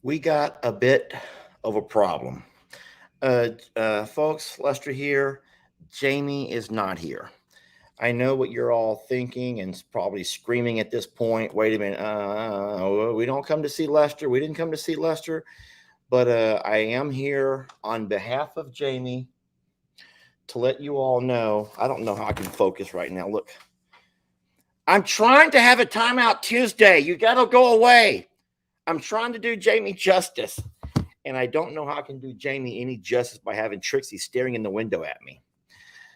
we got a bit of a problem. Folks, Lester here. Jamie is not here. I know what you're all thinking and probably screaming at this point. Wait a minute. We don't come to see Lester. We didn't come to see Lester. But I am here on behalf of Jamie to let you all know. I don't know how I can focus right now. Look, I'm trying to have a timeout Tuesday. You got to go away. I'm trying to do Jamie justice. And I don't know how I can do Jamie any justice by having Trixie staring in the window at me.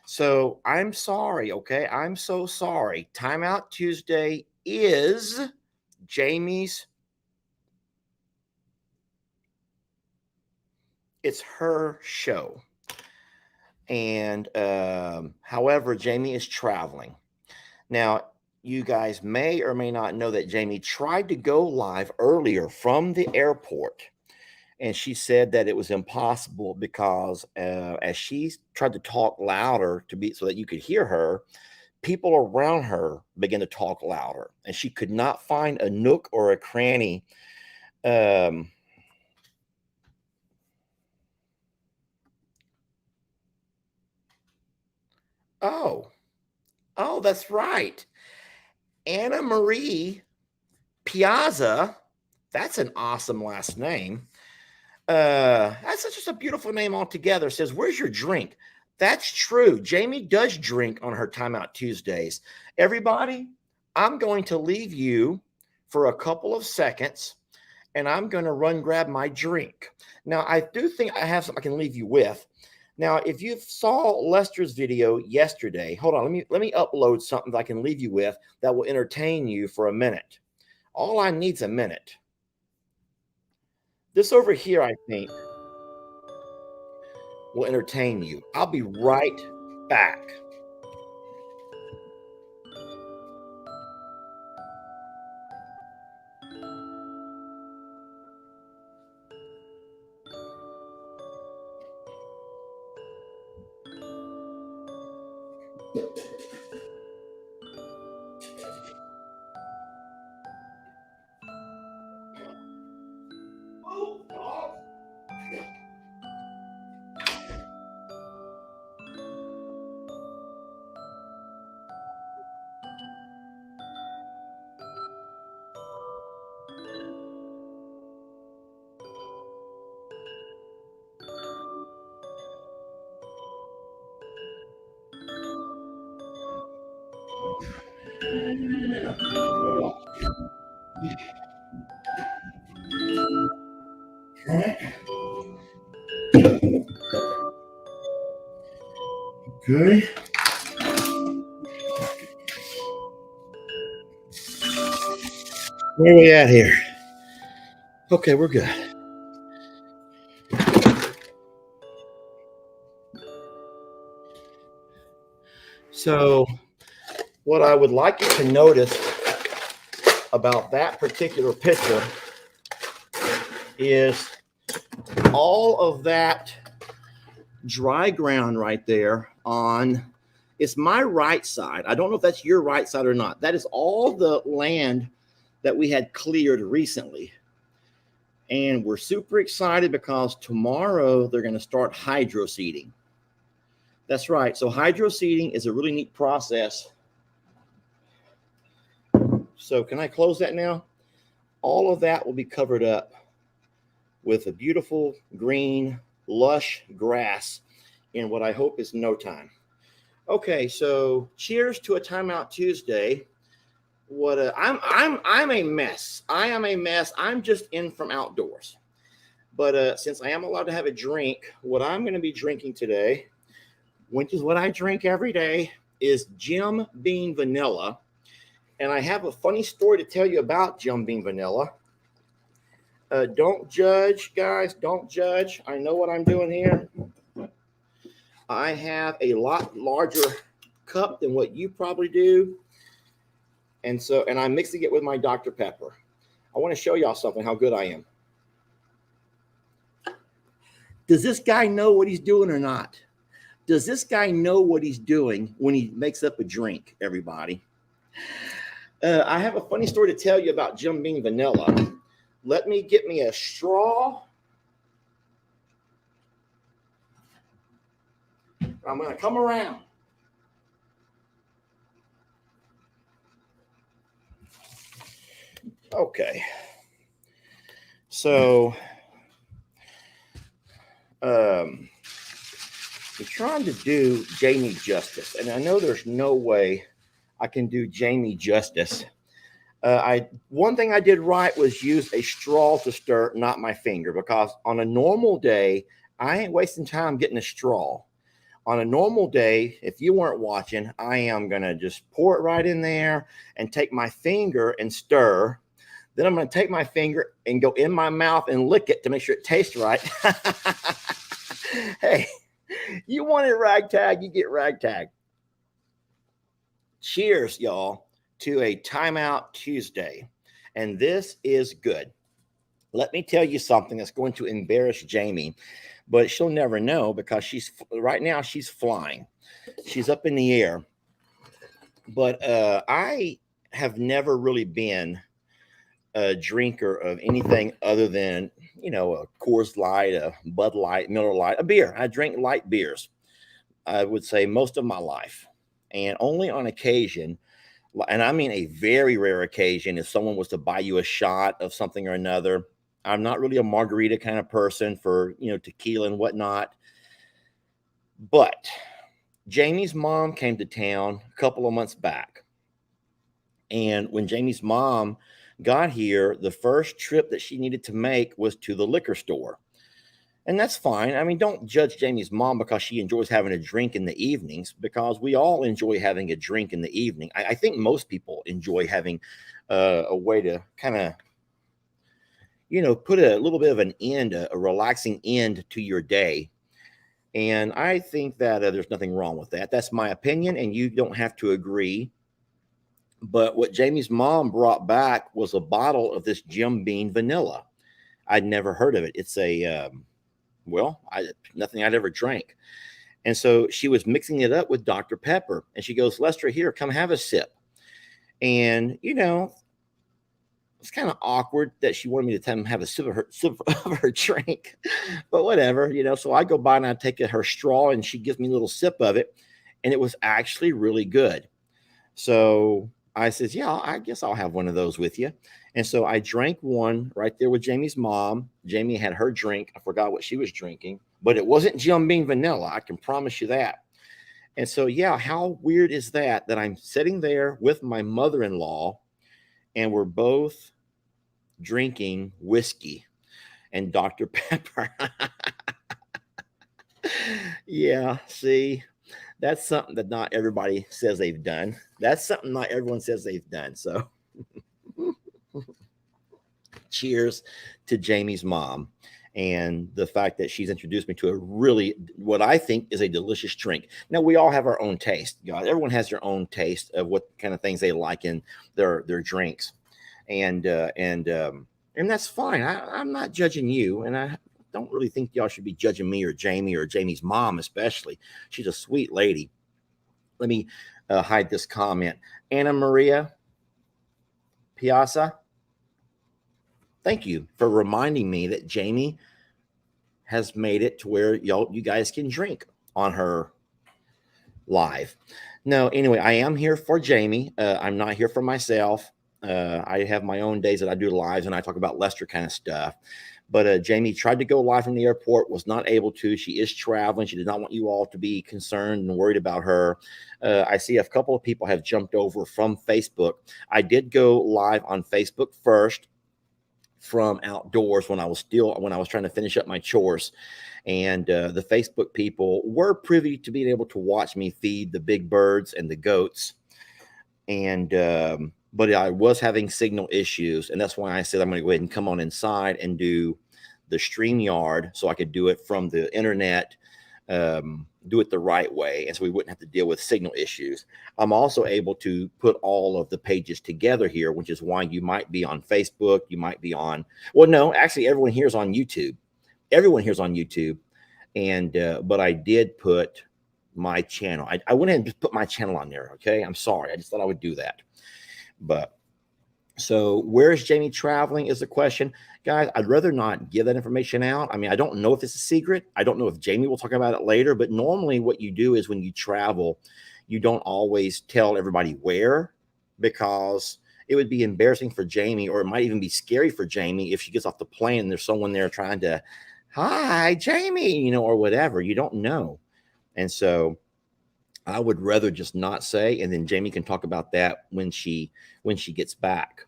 So I'm sorry, okay? I'm so sorry. Timeout Tuesday is Jamie's. It's her show. And however, Jamie is traveling. Now, you guys may or may not know that Jamie tried to go live earlier from the airport. And she said that it was impossible because as she tried to talk louder so that you could hear her, people around her began to talk louder, and she could not find a nook or a cranny. Oh, that's right. Anna Marie Piazza. That's an awesome last name. That's just a beautiful name altogether. Says, where's your drink? That's true. Jamie does drink on her Timeout Tuesdays. Everybody, I'm going to leave you for a couple of seconds, and I'm going to run grab my drink. Now, I do think I have something I can leave you with. Now, if you saw Lester's video yesterday, hold on, let me upload something that I can leave you with that will entertain you for a minute. All I need is a minute. This over here, I think, will entertain you. I'll be right back. Okay. Where are we at here? Okay, we're good. So, what I would like you to notice about that particular picture is all of that dry ground right there on it's my right side. I don't know if that's your right side or not. That is all the land that we had cleared recently. And we're super excited because tomorrow they're going to start hydroseeding. That's right. So hydroseeding is a really neat process. So can I close that now? All of that will be covered up with a beautiful green, lush grass in what I hope is no time. Okay, so cheers to a Timeout Tuesday. I'm a mess. I am a mess. I'm just in from outdoors. But since I am allowed to have a drink, what I'm going to be drinking today, which is what I drink every day, is Jim Beam Vanilla. And I have a funny story to tell you about Jim Beam Vanilla. Don't judge, guys. Don't judge. I know what I'm doing here. I have a lot larger cup than what you probably do. And I'm mixing it with my Dr. Pepper. I want to show y'all something, how good I am. Does this guy know what he's doing or not? Does this guy know what he's doing when he makes up a drink, everybody? I have a funny story to tell you about Jim Beam Vanilla. Let me get me a straw. I'm going to come around. Okay. So, I'm trying to do Jamie justice, and I know there's no way I can do Jamie justice. One thing I did right was use a straw to stir, not my finger, because on a normal day, I ain't wasting time getting a straw. On a normal day, if you weren't watching, I am gonna just pour it right in there and take my finger and stir. Then I'm gonna take my finger and go in my mouth and lick it to make sure it tastes right. Hey, you want it ragtag, you get ragtag. Cheers, y'all, to a Timeout Tuesday. And this is good. Let me tell you something that's going to embarrass Jamie, but she'll never know because she's right now she's flying. She's up in the air. But I have never really been a drinker of anything other than, a Coors Light, a Bud Light, Miller Light, a beer. I drink light beers, I would say most of my life. And only on occasion, and I mean a very rare occasion, if someone was to buy you a shot of something or another. I'm not really a margarita kind of person for, tequila and whatnot. But Jamie's mom came to town a couple of months back. And when Jamie's mom got here, the first trip that she needed to make was to the liquor store. And that's fine. I mean, don't judge Jamie's mom because she enjoys having a drink in the evenings, because we all enjoy having a drink in the evening. I think most people enjoy having a way to kind of, put a little bit of an end, a relaxing end to your day. And I think that there's nothing wrong with that. That's my opinion, and you don't have to agree. But what Jamie's mom brought back was a bottle of this Jim Beam vanilla. I'd never heard of it. It's nothing I'd ever drank. And so she was mixing it up with Dr. Pepper. And she goes, Lester, here, come have a sip. And, it's kind of awkward that she wanted me to have a sip of her drink. But whatever, So I go by and I take her straw and she gives me a little sip of it. And it was actually really good. So I says, yeah, I guess I'll have one of those with you. And so I drank one right there with Jamie's mom. Jamie had her drink. I forgot what she was drinking, but it wasn't Jim Beam vanilla. I can promise you that. And so, yeah, how weird is that I'm sitting there with my mother-in-law and we're both drinking whiskey and Dr. Pepper. Yeah, see, that's something that not everybody says they've done. That's something not everyone says they've done. So cheers to Jamie's mom and the fact that she's introduced me to a really, what I think is a delicious drink. Now, we all have our own taste, guys. Everyone has their own taste of what kind of things they like in their drinks. And that's fine. I'm not judging you. And I don't really think y'all should be judging me or Jamie's mom, especially. She's a sweet lady. Let me hide this comment. Anna Maria Piazza, thank you for reminding me that Jamie has made it to where you guys can drink on her live. No, anyway, I am here for Jamie. I'm not here for myself. I have my own days that I do lives and I talk about Lester kind of stuff. But Jamie tried to go live from the airport, was not able to. She is traveling. She did not want you all to be concerned and worried about her. I see a couple of people have jumped over from Facebook. I did go live on Facebook first from outdoors when I was trying to finish up my chores. And the Facebook people were privy to being able to watch me feed the big birds and the goats. And but I was having signal issues, and that's why I said I'm going to go ahead and come on inside and do the StreamYard so I could do it from the internet, do it the right way, and so we wouldn't have to deal with signal issues. I'm also able to put all of the pages together here, which is why you might be on Facebook, you might be on, well, no, actually everyone here is on YouTube. Everyone here is on YouTube, and but I did put my channel. I went ahead and just put my channel on there. Okay, I'm sorry. I just thought I would do that. But So where is Jamie traveling is the question. Guys, I'd rather not give that information out. I mean, I don't know if it's a secret. I don't know if Jamie will talk about it later, but normally what you do is when you travel, you don't always tell everybody where, because it would be embarrassing for Jamie, or it might even be scary for Jamie if she gets off the plane and there's someone there trying to, hi, Jamie, or whatever. You don't know. And so I would rather just not say, and then Jamie can talk about that when she gets back,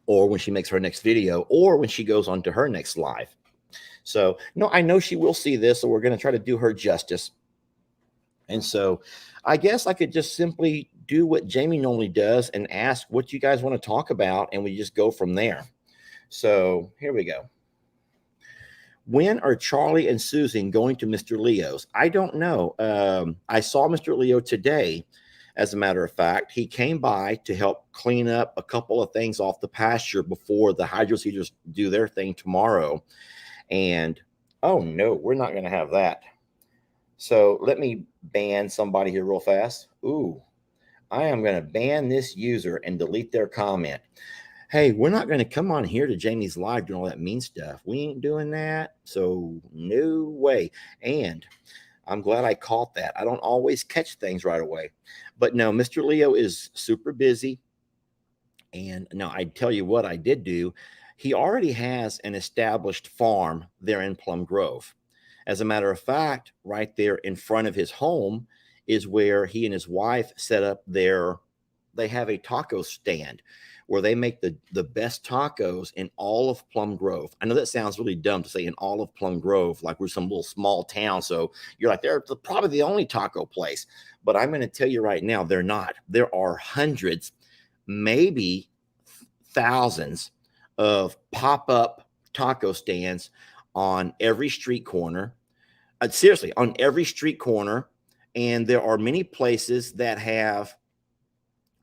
or when she makes her next video, or when she goes on to her next live. So, no, I know she will see this, so we're going to try to do her justice. And so I guess I could just simply do what Jamie normally does and ask what you guys want to talk about, and we just go from there. So here we go. When are Charlie and Susan going to Mr. Leo's? I don't know. I saw Mr. Leo today. As a matter of fact, he came by to help clean up a couple of things off the pasture before the hydroseeders do their thing tomorrow. And oh no, we're not going to have that. So let me ban somebody here real fast. Ooh, I am going to ban this user and delete their comment. Hey, we're not going to come on here to Jamie's live doing all that mean stuff. We ain't doing that. So no way. And I'm glad I caught that. I don't always catch things right away. But no, Mr. Leo is super busy. And now I tell you what I did do. He already has an established farm there in Plum Grove. As a matter of fact, right there in front of his home is where he and his wife set up they have a taco stand where they make the best tacos in all of Plum Grove. I know that sounds really dumb to say in all of Plum Grove, like we're some little small town. So you're like, they're probably the only taco place. But I'm going to tell you right now, they're not. There are hundreds, maybe thousands of pop-up taco stands on every street corner. Seriously, on every street corner. And there are many places that have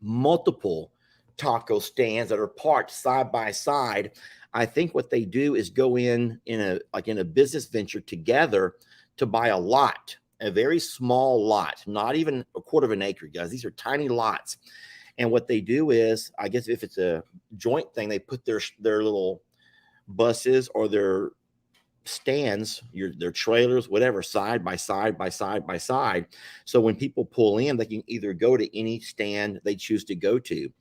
multiple taco stands that are parked side by side. I think what they do is go in a business venture together to buy a lot, a very small lot, not even a quarter of an acre, guys. These are tiny lots. And what they do is, I guess if it's a joint thing, they put their little buses or their stands, their trailers, whatever, side by side by side by side. So when people pull in, they can either go to any stand they choose to go to.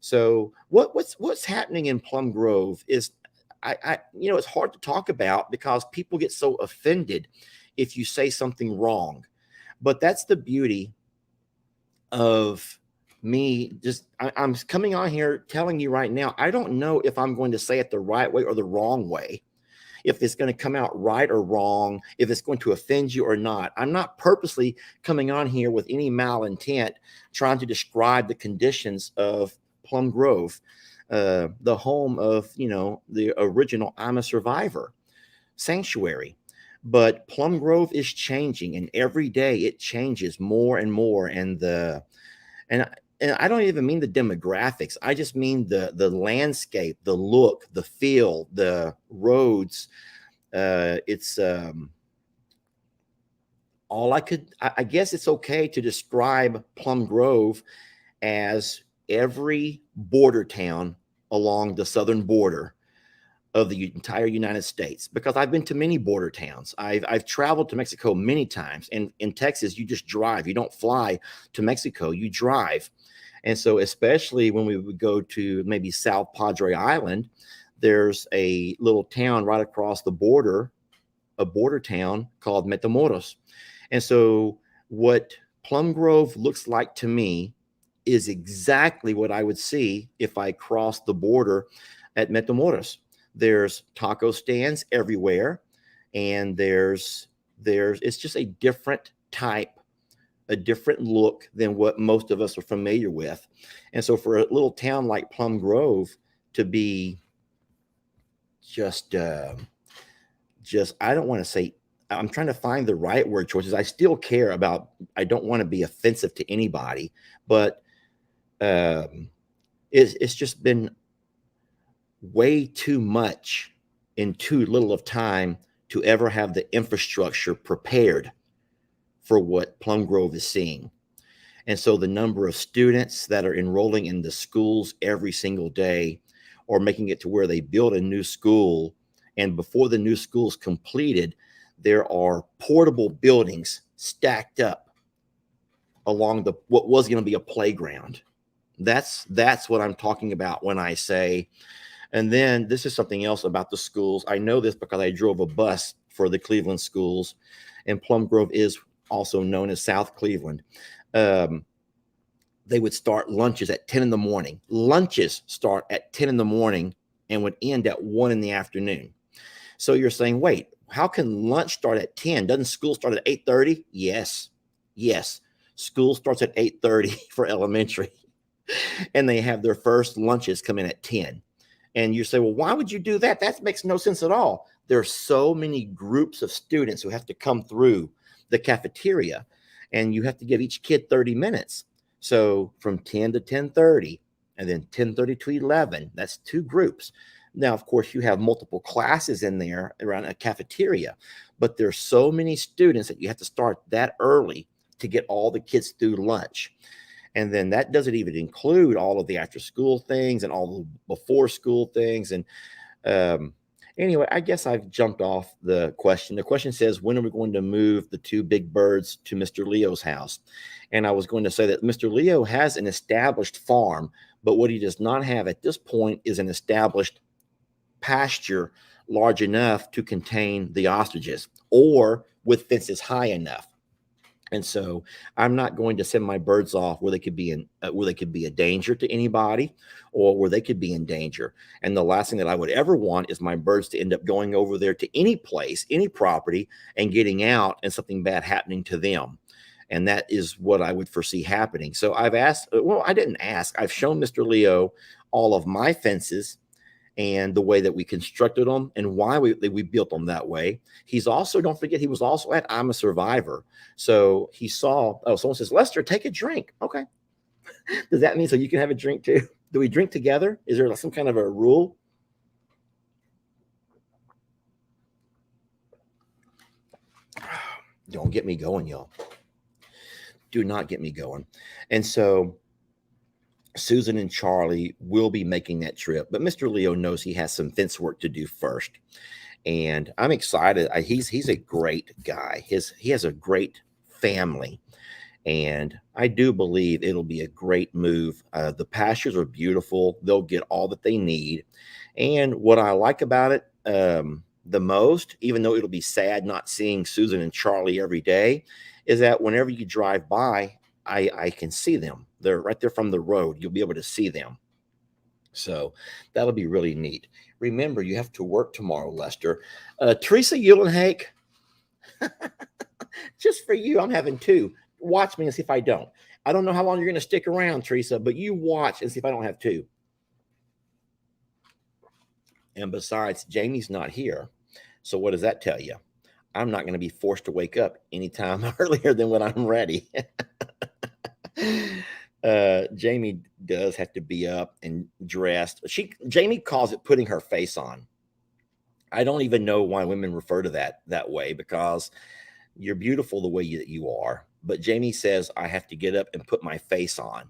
So what's happening in Plum Grove is, it's hard to talk about because people get so offended if you say something wrong. But that's the beauty of me. I'm coming on here telling you right now, I don't know if I'm going to say it the right way or the wrong way, if it's going to come out right or wrong, if it's going to offend you or not. I'm not purposely coming on here with any malintent trying to describe the conditions of Plum Grove, the home of, the original I'm a Survivor sanctuary. But Plum Grove is changing, and every day it changes more and more. And I don't even mean the demographics. I just mean the landscape, the look, the feel, the roads. It's I guess it's okay to describe Plum Grove as every border town along the southern border of the entire United States, because I've been to many border towns. I've traveled to Mexico many times. And in Texas, you just drive. You don't fly to Mexico, you drive. And so, especially when we would go to maybe South Padre Island, there's a little town right across the border, a border town called Matamoros. And so, what Plum Grove looks like to me is exactly what I would see if I crossed the border at Matamoros. There's taco stands everywhere, and it's just a different type, a different look than what most of us are familiar with. And so for a little town like Plum Grove to be just I don't want to say, I'm trying to find the right word choices. I still care about, I don't want to be offensive to anybody, but it's just been way too much in too little of time to ever have the infrastructure prepared for what Plum Grove is seeing. And so the number of students that are enrolling in the schools every single day, or making it to where they build a new school, and before the new school is completed, there are portable buildings stacked up along the what was going to be a playground. That's what I'm talking about when I say. And then this is something else about the schools. I know this because I drove a bus for the Cleveland schools, and Plum Grove is also known as South Cleveland. Um, they would start lunches at 10 in the morning. Lunches start at 10 in the morning and would end at 1 in the afternoon. So you're saying, wait, how can lunch start at 10? Doesn't school start at 8:30? Yes. Yes. School starts at 8:30 for elementary, and they have their first lunches come in at 10. And you say, well, why would you do that? That makes no sense at all. There are so many groups of students who have to come through the cafeteria, and you have to give each kid 30 minutes. So from 10 to 10:30, and then 10:30 to 11, that's two groups. Now, of course, you have multiple classes in there around a cafeteria, but there's so many students that you have to start that early to get all the kids through lunch. And then that doesn't even include all of the after school things and all the before school things. And um, anyway, I guess I've jumped off the question. The question says, when are we going to move the two big birds to Mr. Leo's house? And I was going to say that Mr. Leo has an established farm, but what he does not have at this point is an established pasture large enough to contain the ostriches, or with fences high enough. And so I'm not going to send my birds off where they could be where they could be a danger to anybody, or where they could be in danger. And the last thing that I would ever want is my birds to end up going over there to any place, any property, and getting out and something bad happening to them. And that is what I would foresee happening. So I've asked, well, I didn't ask. I've shown Mr. Leo all of my fences and the way that we constructed them and why we built them that way. He's also, don't forget, he was also at I'm a Survivor. So he saw, oh, someone says, Lester, take a drink. Okay. Does that mean so you can have a drink too? Do we drink together? Is there some kind of a rule? Don't get me going, y'all. Do not get me going. And so Susan and Charlie will be making that trip, but Mr. Leo knows he has some fence work to do first. And I'm excited. He's a great guy. He has a great family, and I do believe it'll be a great move. The pastures are beautiful. They'll get all that they need. And what I like about it the most, even though it'll be sad not seeing Susan and Charlie every day, is that whenever you drive by, I can see them. They're right there from the road. You'll be able to see them. So that'll be really neat. Remember, you have to work tomorrow, Lester. Teresa Eulenhake, just for you, I'm having two. Watch me and see if I don't. I don't know how long you're going to stick around, Teresa, but you watch and see if I don't have two. And besides, Jamie's not here. So what does that tell you? I'm not going to be forced to wake up anytime earlier than when I'm ready. Jamie does have to be up and dressed. Jamie calls it putting her face on. I don't even know why women refer to that way, because you're beautiful the way you are. But Jamie says I have to get up and put my face on.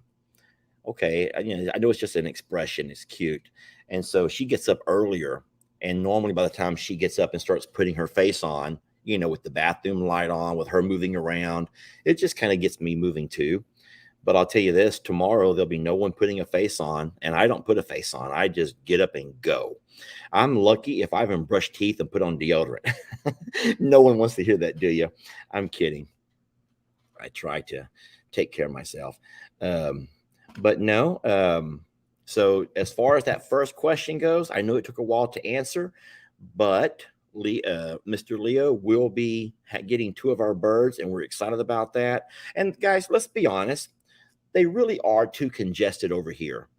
Okay, I know it's just an expression. It's cute. And so she gets up earlier, and normally by the time she gets up and starts putting her face on, with the bathroom light on, with her moving around, it just kind of gets me moving too. But I'll tell you this, tomorrow there'll be no one putting a face on, and I don't put a face on. I just get up and go. I'm lucky if I haven't brushed teeth and put on deodorant. No one wants to hear that, do you? I'm kidding. I try to take care of myself. But no. So as far as that first question goes, I know it took a while to answer, but Mr. Leo will be getting two of our birds, and we're excited about that. And guys, let's be honest. They really are too congested over here.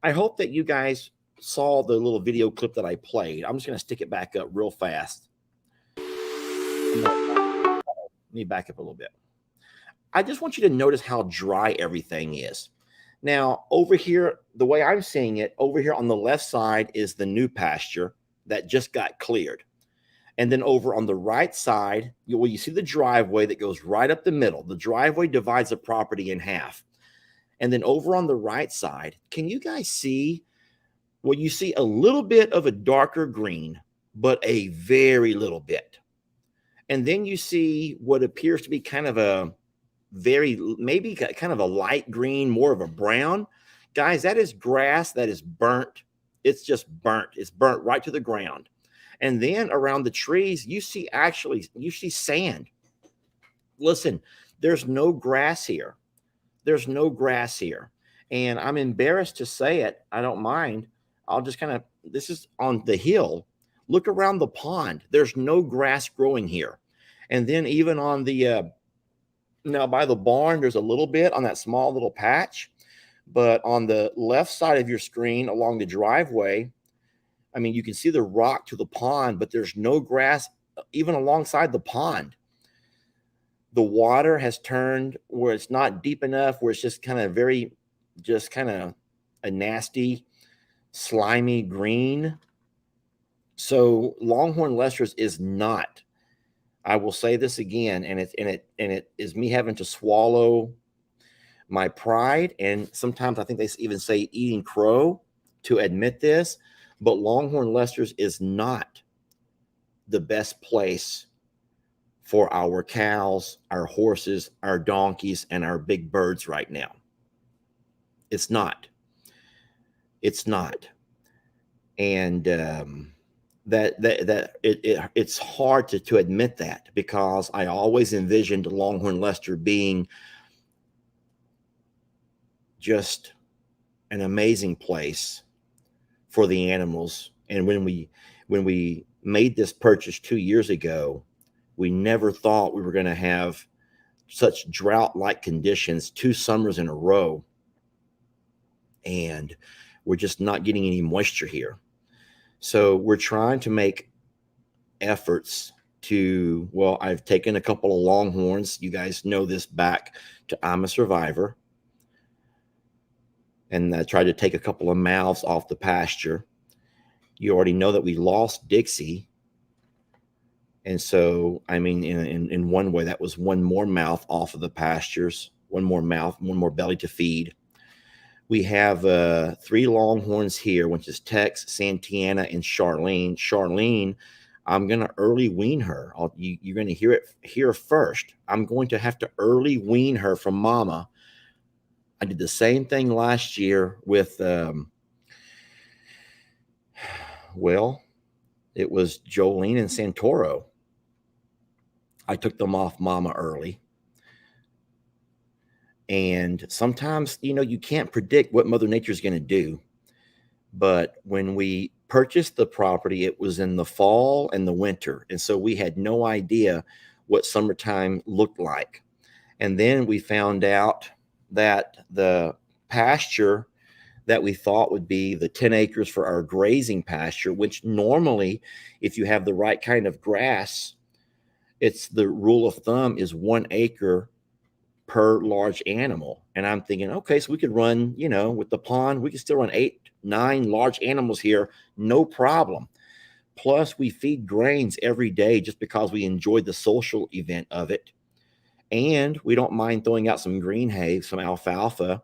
I hope that you guys saw the little video clip that I played. I'm just going to stick it back up real fast. Let me back up a little bit. I just want you to notice how dry everything is. Now, over here, the way I'm seeing it, over here on the left side is the new pasture that just got cleared. And then over on the right side, you see the driveway that goes right up the middle. The driveway divides the property in half. And then over on the right side, can you guys see? Well, you see a little bit of a darker green, but a very little bit. And then you see what appears to be kind of a maybe kind of a light green, more of a brown. Guys, that is grass that is burnt. It's just burnt. It's burnt right to the ground. And then around the trees, you see sand. Listen, there's no grass here. There's no grass here. And I'm embarrassed to say it. I don't mind. I'll just kind of, this is on the hill. Look around the pond. There's no grass growing here. And then even on the, now by the barn, there's a little bit on that small little patch. But on the left side of your screen along the driveway, I mean, you can see the rock to the pond, but there's no grass even alongside the pond. The water has turned where it's not deep enough, where it's just kind of a nasty, slimy green. So Longhorn Lester's is not. I will say this again, and it is me having to swallow my pride, and sometimes I think they even say eating crow to admit this, but Longhorn Lester's is not the best place for our cows, our horses, our donkeys, and our big birds right now. It's not. It's not. And it's hard to admit that, because I always envisioned Longhorn Lester being just an amazing place for the animals. And when we made this purchase 2 years ago, we never thought we were going to have such drought-like conditions 2 summers in a row. And we're just not getting any moisture here. So we're trying to make efforts to, well, I've taken a couple of Longhorns. You guys know this, back to I'm a Survivor. And I tried to take a couple of mouths off the pasture. You already know that we lost Dixie. And so, I mean, in one way, that was one more mouth off of the pastures, one more mouth, one more belly to feed. We have 3 Longhorns here, which is Tex, Santiana, and Charlene. Charlene, I'm going to early wean her. You're going to hear it here first. I'm going to have to early wean her from Mama. I did the same thing last year with, well, it was Jolene and Santoro. I took them off Mama early. And sometimes, you can't predict what Mother Nature is going to do. But when we purchased the property, it was in the fall and the winter. And so we had no idea what summertime looked like. And then we found out that the pasture that we thought would be the 10 acres for our grazing pasture, which normally, if you have the right kind of grass, it's the rule of thumb is 1 acre per large animal. And I'm thinking, okay, so we could run, with the pond, we could still run 8, 9 large animals here, no problem. Plus we feed grains every day just because we enjoy the social event of it. And we don't mind throwing out some green hay, some alfalfa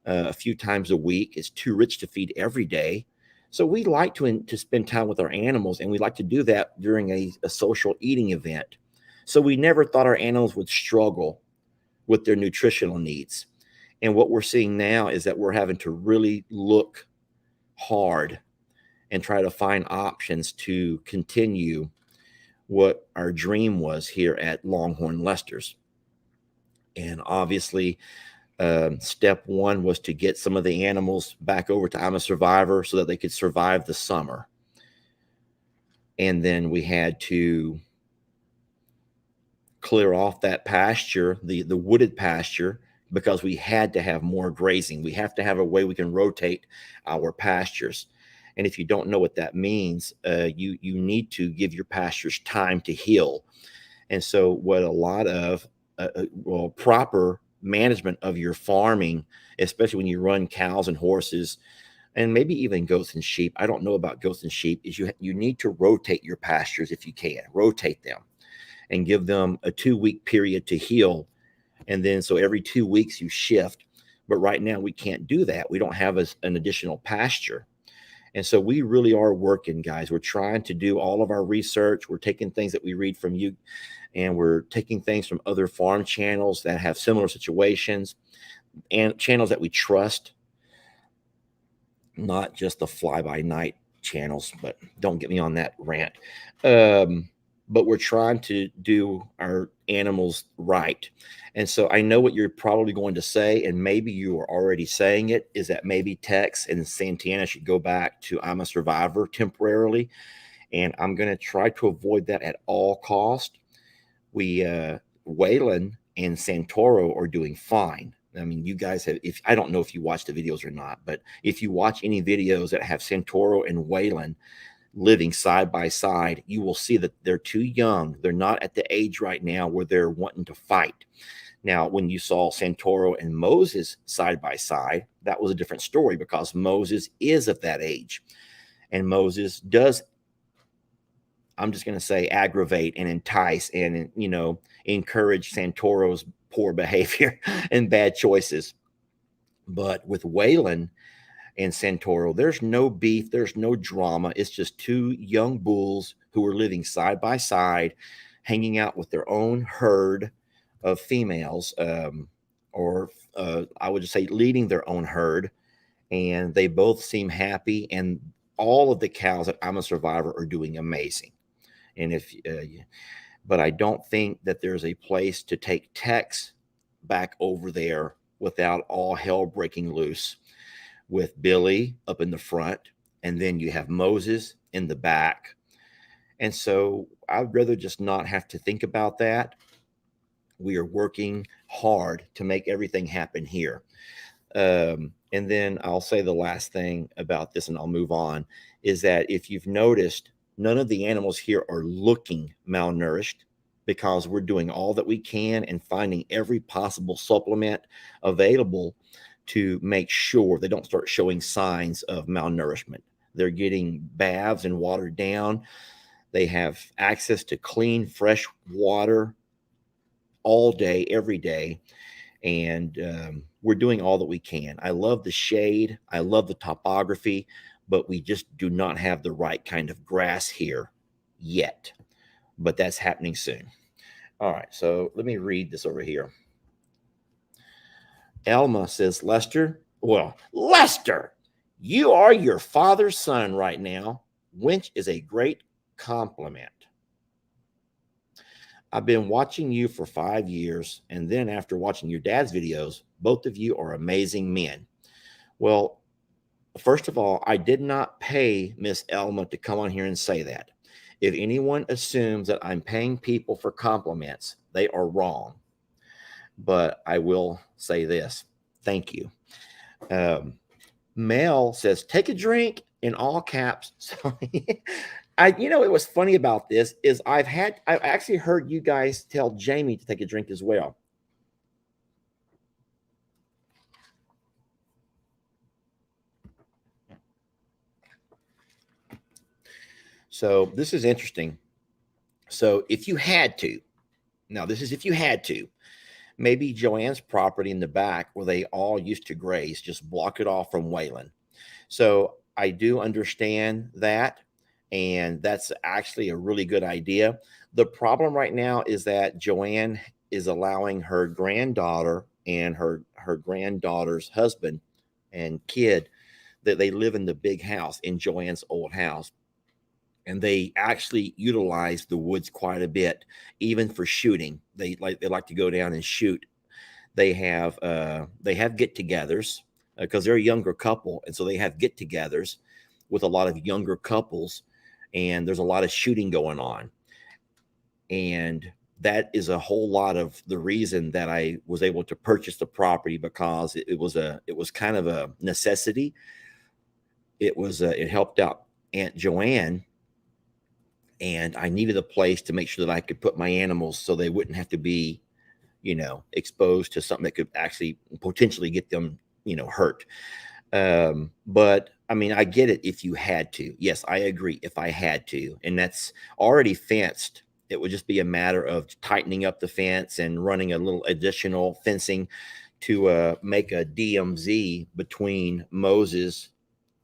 a few times a week. It's too rich to feed every day. So we like to spend time with our animals, and we like to do that during a social eating event. So we never thought our animals would struggle with their nutritional needs. And what we're seeing now is that we're having to really look hard and try to find options to continue what our dream was here at Longhorn Lester's. And obviously, step 1 was to get some of the animals back over to I'm a Survivor so that they could survive the summer. And then we had to clear off that pasture, the wooded pasture, because we had to have more grazing. We have to have a way we can rotate our pastures. And if you don't know what that means, you need to give your pastures time to heal. And so what a lot of proper management of your farming, especially when you run cows and horses, and maybe even goats and sheep, I don't know about goats and sheep, is you need to rotate your pastures if you can. Rotate them and give them a 2-week period to heal. And then so every 2 weeks you shift. But right now we can't do that. We don't have an additional pasture. And so we really are working, guys. We're trying to do all of our research. We're taking things that we read from you, and we're taking things from other farm channels that have similar situations and channels that we trust, not just the fly by night channels, but don't get me on that rant. But we're trying to do our animals right. And so I know what you're probably going to say, and maybe you are already saying it, is that maybe Tex and Santana should go back to I'm a Survivor temporarily. And I'm going to try to avoid that at all cost. Waylon and Santoro are doing fine. I mean, you guys have, if I don't know if you watch the videos or not, but if you watch any videos that have Santoro and Waylon living side by side, you will see that they're too young. They're not at the age right now where they're wanting to fight. Now, when you saw Santoro and Moses side by side, that was a different story because Moses is of that age. And Moses does, I'm just going to say, aggravate and entice and, encourage Santoro's poor behavior and bad choices. But with Waylon and Santoro, there's no beef, there's no drama. It's just two young bulls who are living side by side, hanging out with their own herd of females, or I would just say leading their own herd. And they both seem happy. And all of the cows that I'm a Survivor are doing amazing. And but I don't think that there's a place to take Tex back over there without all hell breaking loose, with Billy up in the front, and then you have Moses in the back. And so I'd rather just not have to think about that. We are working hard to make everything happen here. And then I'll say the last thing about this, and I'll move on, is that if you've noticed, none of the animals here are looking malnourished because we're doing all that we can and finding every possible supplement available to make sure they don't start showing signs of malnourishment. They're getting baths and watered down. They have access to clean, fresh water all day, every day. And we're doing all that we can. I love the shade. I love the topography, but we just do not have the right kind of grass here yet. But that's happening soon. All right, so let me read this over here. Elma says, Lester, you are your father's son right now, which is a great compliment. I've been watching you for 5 years, and then after watching your dad's videos, both of you are amazing men. Well, first of all, I did not pay Miss Elma to come on here and say that. If anyone assumes that I'm paying people for compliments, they are wrong. But I will say this. Thank you. Mel says, take a drink, in all caps. So it was funny about this is I've actually heard you guys tell Jamie to take a drink as well. So this is interesting. So if you had to, now this is if you had to, maybe Joanne's property in the back where they all used to graze, just block it off from Waylon. So I do understand that. And that's actually a really good idea. The problem right now is that Joanne is allowing her granddaughter and her granddaughter's husband and kid that they live in the big house in Joanne's old house. And they actually utilize the woods quite a bit, even for shooting. They like to go down and shoot. They have get-togethers because they're a younger couple, and so they have get-togethers with a lot of younger couples, and there's a lot of shooting going on. And that is a whole lot of the reason that I was able to purchase the property, because it was kind of a necessity. It helped out Aunt Joanne, and I needed a place to make sure that I could put my animals so they wouldn't have to be, exposed to something that could actually potentially get them, hurt. But I mean, I get it if you had to. Yes, I agree if I had to. And that's already fenced. It would just be a matter of tightening up the fence and running a little additional fencing, to make a DMZ between Moses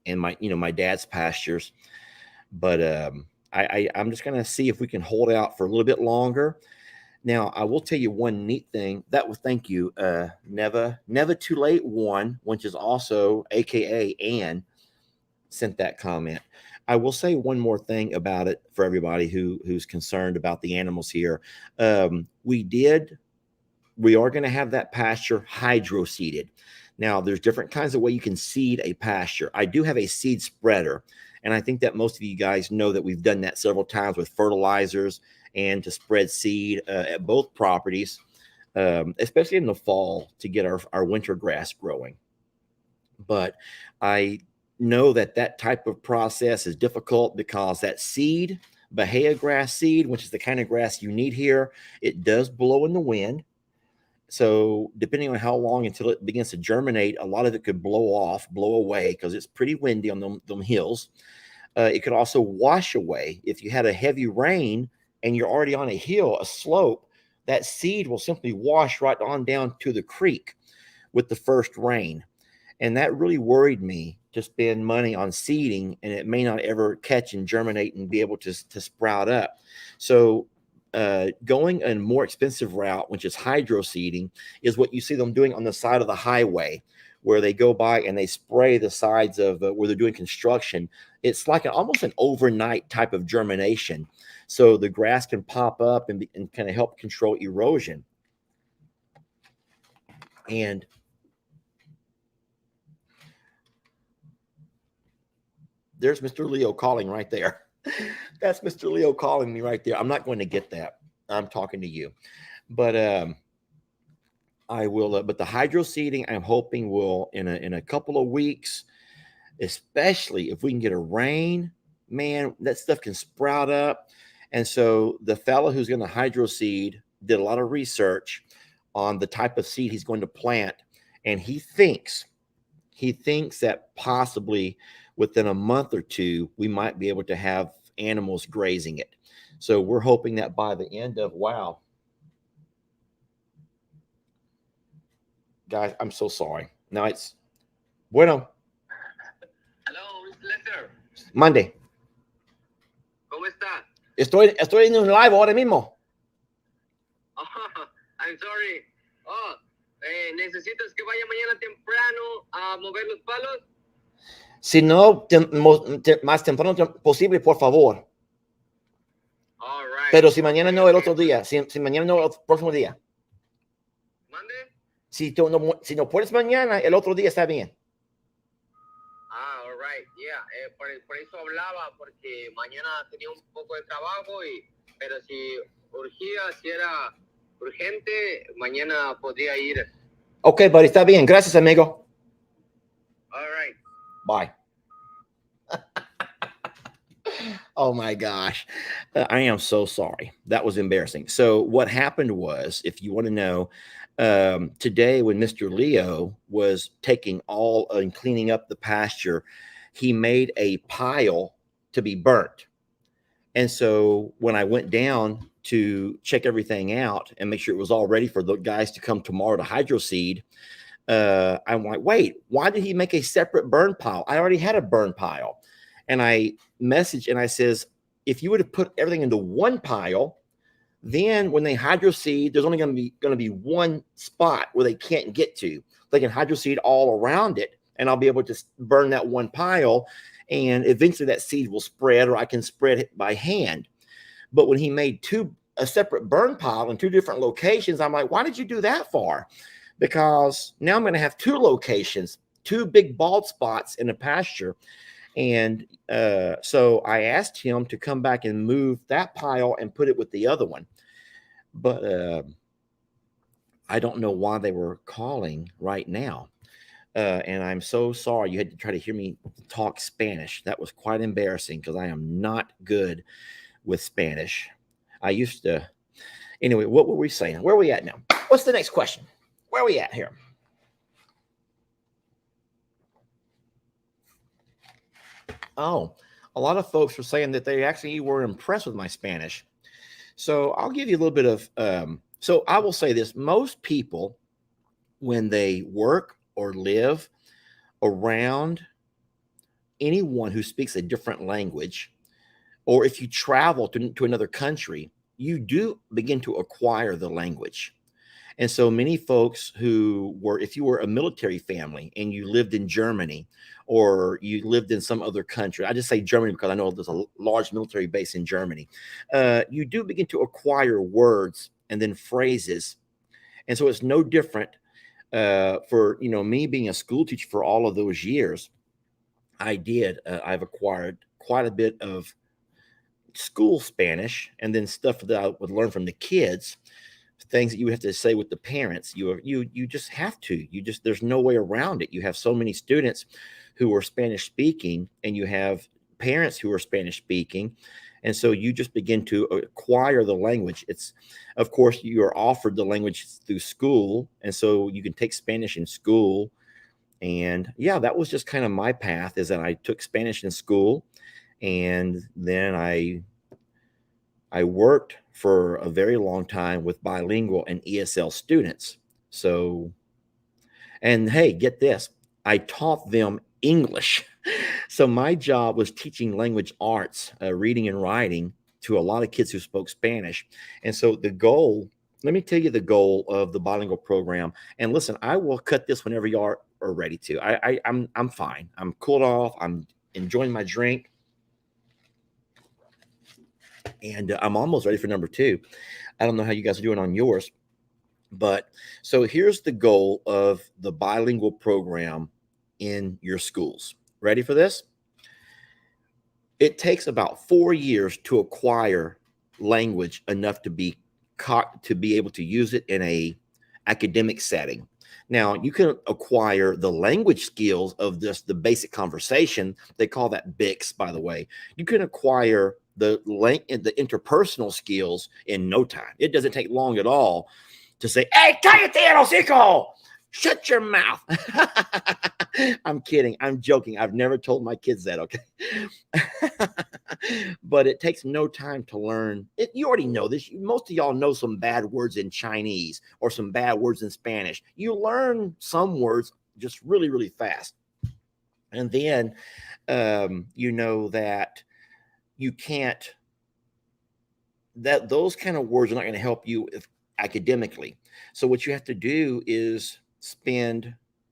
and my dad's pastures. But I'm just going to see if we can hold out for a little bit longer. Now, I will tell you one neat thing. That was, thank you, Never Too Late One, which is also AKA Ann, sent that comment. I will say one more thing about it for everybody who's concerned about the animals here. We are going to have that pasture hydroseeded. Now, there's different kinds of way you can seed a pasture. I do have a seed spreader, and I think that most of you guys know that we've done that several times with fertilizers and to spread seed at both properties, especially in the fall to get our winter grass growing. But I know that type of process is difficult because that seed, Bahia grass seed, which is the kind of grass you need here, it does blow in the wind. So depending on how long until it begins to germinate, a lot of it could blow away because it's pretty windy on them hills. It could also wash away. If you had a heavy rain and you're already on a hill, a slope, that seed will simply wash right on down to the creek with the first rain. And that really worried me to spend money on seeding, and it may not ever catch and germinate and be able to sprout up. So going a more expensive route, which is hydroseeding, is what you see them doing on the side of the highway, where they go by and they spray the sides of where they're doing construction. It's like almost an overnight type of germination. So the grass can pop up and kind of help control erosion. And there's Mr. Leo calling right there. That's Mr. Leo calling me right there. I'm not going to get that. I'm talking to you. But I will. But the hydroseeding, I'm hoping will in a couple of weeks, especially if we can get a rain, man, that stuff can sprout up. And so the fellow who's going to hydroseed did a lot of research on the type of seed he's going to plant, and he thinks that possibly within a month or two we might be able to have animals grazing it. So we're hoping that by the end of guys, I'm so sorry. Now it's bueno. Hello, Mr. Lester. Monday. ¿Cómo está? Estoy en un live ahora mismo. Oh, I'm sorry. Oh, ¿necesitas que vaya mañana temprano a mover los palos? Si no, más temprano posible, por favor. All right. Pero si mañana no, el otro día. Si mañana no, el próximo día. ¿Mande? Si no puedes mañana, el otro día está bien. All right. Yeah. Por eso hablaba, porque mañana tenía un poco de trabajo, pero si urgía, si era urgente, mañana podría ir. Ok, buddy, está bien. Gracias, amigo. All right. Bye. Oh my gosh. I am so sorry. That was embarrassing. So what happened was, if you want to know, today when Mr. Leo was taking all and cleaning up the pasture, he made a pile to be burnt. And so when I went down to check everything out and make sure it was all ready for the guys to come tomorrow to hydroseed, I'm like, wait, why did he make a separate burn pile? I already had a burn pile. And I messaged and I says, if you would have put everything into one pile, then when they hydroseed, there's only going to be one spot where they can't get to. They can hydroseed all around it, and I'll be able to burn that one pile, and eventually that seed will spread, or I can spread it by hand. But when he made a separate burn pile in two different locations, I'm like, why did you do that for? Because now I'm going to have two locations, two big bald spots in a pasture. And so I asked him to come back and move that pile and put it with the other one. But I don't know why they were calling right now. And I'm so sorry you had to try to hear me talk Spanish. That was quite embarrassing because I am not good with Spanish. I used to. Anyway, what were we saying? Where are we at now? What's the next question? Where are we at here? Oh, a lot of folks were saying that they actually were impressed with my Spanish. So I'll give you a little bit of, so I will say this. Most people when they work or live around anyone who speaks a different language, or if you travel to another country, you do begin to acquire the language. And so many folks who were, if you were a military family and you lived in Germany or you lived in some other country, I just say Germany because I know there's a large military base in Germany, you do begin to acquire words and then phrases. And so it's no different for, me being a school teacher for all of those years. I've acquired quite a bit of school Spanish and then stuff that I would learn from the kids, things that you have to say with the parents. You just have to. There's no way around it. You have so many students who are Spanish speaking, and you have parents who are Spanish speaking, and so you just begin to acquire the language. It's, of course, you are offered the language through school, and so you can take Spanish in school. And yeah, that was just kind of my path, is that I took Spanish in school, and then I worked for a very long time with bilingual and ESL students. So, and hey, get this, I taught them English. So my job was teaching language arts, reading and writing, to a lot of kids who spoke Spanish. And so the goal, let me tell you the goal of the bilingual program. And listen, I will cut this whenever you are ready to. I'm fine. I'm cooled off. I'm enjoying my drink. And I'm almost ready for number two. I don't know how you guys are doing on yours, but so here's the goal of the bilingual program in your schools. Ready for this? It takes about 4 years to acquire language enough to be able to use it in a academic setting. Now, you can acquire the language skills of the basic conversation. They call that BICS, by the way. You can acquire the interpersonal skills in no time. It doesn't take long at all to say, "Hey, cállate el hocico! Shut your mouth." I'm kidding. I'm joking. I've never told my kids that, okay? But it takes no time to learn. You already know this. Most of y'all know some bad words in Chinese or some bad words in Spanish. You learn some words just really, really fast. And then you know that you can't, that those kind of words are not going to help you academically. So what you have to do is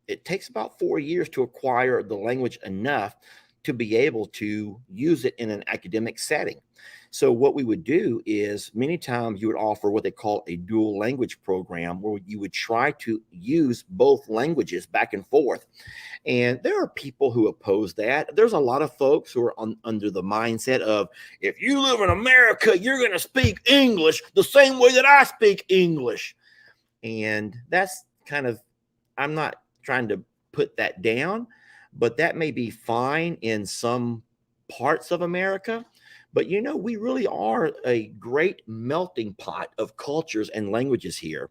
it takes about 4 years to acquire the language enough to be able to use it in an academic setting. So what we would do is many times you would offer what they call a dual language program, where you would try to use both languages back and forth. And there are people who oppose that. There's a lot of folks who are under the mindset of, if you live in America, you're going to speak English the same way that I speak English. And that's kind of, I'm not trying to put that down, but that may be fine in some parts of America. But we really are a great melting pot of cultures and languages here.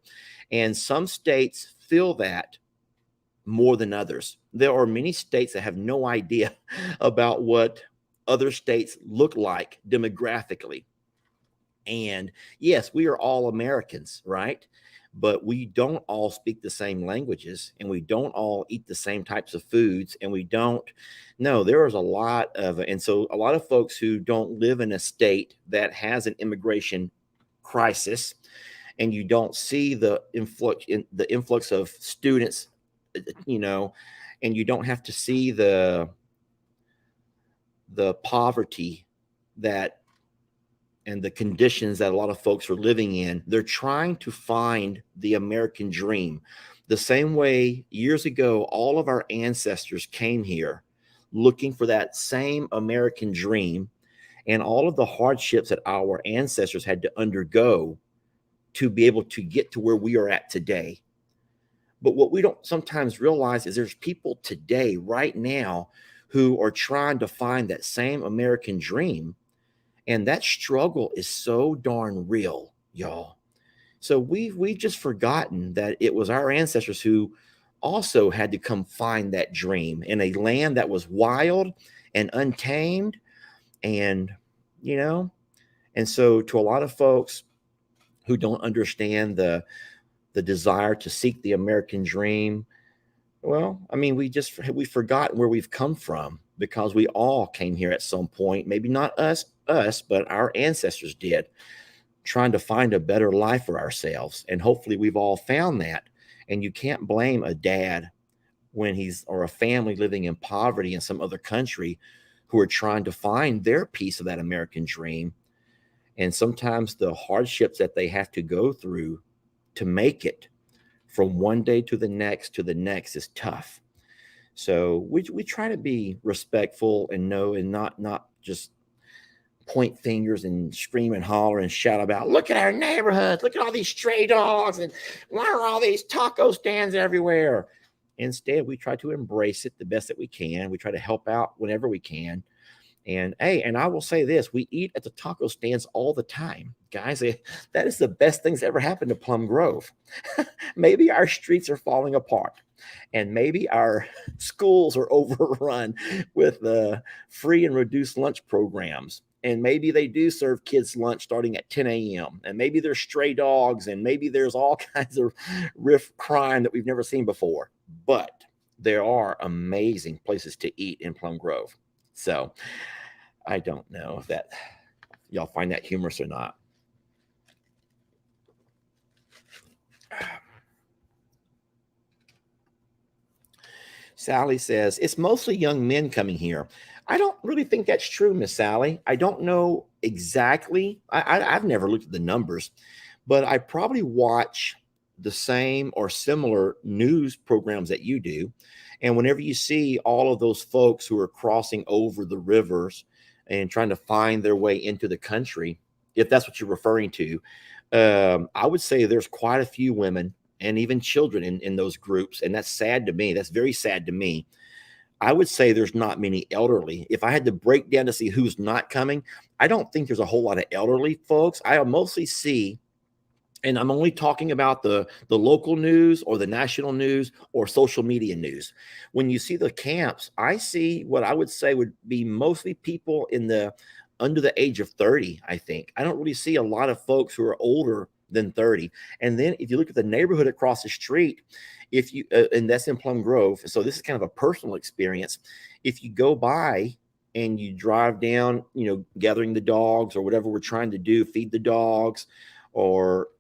And some states feel that more than others. There are many states that have no idea about what other states look like demographically. And yes, we are all Americans, right? But we don't all speak the same languages, and we don't all eat the same types of foods, and we don't. No, there is a lot of, and so a lot of folks who don't live in a state that has an immigration crisis, and you don't see the influx of students, and you don't have to see the poverty that and the conditions that a lot of folks are living in. They're trying to find the American dream. The same way years ago, all of our ancestors came here looking for that same American dream, and all of the hardships that our ancestors had to undergo to be able to get to where we are at today. But what we don't sometimes realize is there's people today, right now, who are trying to find that same American dream. And that struggle is so darn real, y'all. So we've just forgotten that it was our ancestors who also had to come find that dream in a land that was wild and untamed. And, and so to a lot of folks who don't understand the desire to seek the American dream. Well, I mean, we've forgotten where we've come from, because we all came here at some point, maybe not us, but our ancestors did, trying to find a better life for ourselves. And hopefully we've all found that. And you can't blame a dad or a family living in poverty in some other country who are trying to find their piece of that American dream. And sometimes the hardships that they have to go through to make it from one day to the next is tough. So we try to be respectful and know, and not just point fingers and scream and holler and shout about, look at our neighborhoods, look at all these stray dogs, and why are all these taco stands everywhere? Instead, we try to embrace it the best that we can. We try to help out whenever we can. And hey, and I will say this, we eat at the taco stands all the time. Guys, that is the best things that ever happened to Plum Grove. Maybe our streets are falling apart, and maybe our schools are overrun with free and reduced lunch programs. And maybe they do serve kids lunch starting at 10 a.m. And maybe there's stray dogs, and maybe there's all kinds of riff crime that we've never seen before. But there are amazing places to eat in Plum Grove. So I don't know if that y'all find that humorous or not. Sally says, it's mostly young men coming here. I don't really think that's true, Miss Sally. I don't know exactly. I've never looked at the numbers, but I probably watch the same or similar news programs that you do. And whenever you see all of those folks who are crossing over the rivers and trying to find their way into the country, if that's what you're referring to, I would say there's quite a few women and even children in those groups. And that's sad to me. That's very sad to me. I would say there's not many elderly. If I had to break down to see who's not coming, I don't think there's a whole lot of elderly folks. I mostly see, and I'm only talking about the local news or the national news or social media news. When you see the camps, I see what I would say would be mostly people under the age of 30, I think. I don't really see a lot of folks who are older than 30. And then if you look at the neighborhood across the street, and that's in Plum Grove, so this is kind of a personal experience. If you go by and you drive down, gathering the dogs or whatever we're trying to do, feed the dogs, or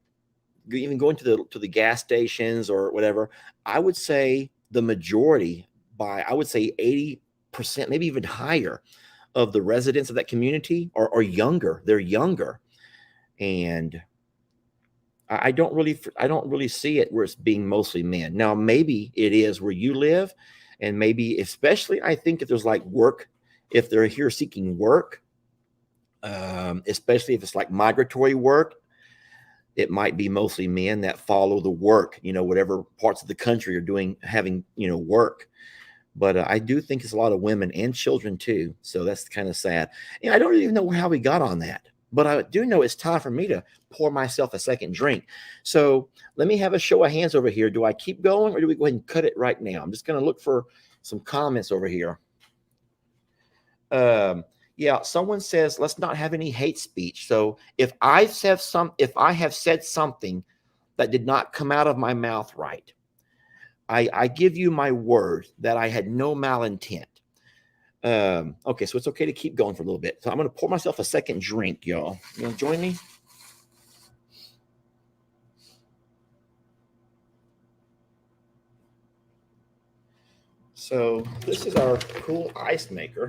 even going to the gas stations or whatever, I would say the majority, I would say 80%, maybe even higher, of the residents of that community are younger. They're younger. And I don't really see it where it's being mostly men. Now, maybe it is where you live, and maybe especially, I think if there's like work, if they're here seeking work, especially if it's like migratory work, it might be mostly men that follow the work, whatever parts of the country are having work. But I do think it's a lot of women and children too. So that's kind of sad. And I don't even know how we got on that, but I do know it's time for me to pour myself a second drink. So let me have a show of hands over here. Do I keep going, or do we go ahead and cut it right now? I'm just going to look for some comments over here. Yeah, someone says, let's not have any hate speech. So if I have said something that did not come out of my mouth right, I give you my word that I had no malintent. Okay, so it's okay to keep going for a little bit. So I'm going to pour myself a second drink, y'all. You want to join me? So this is our cool ice maker.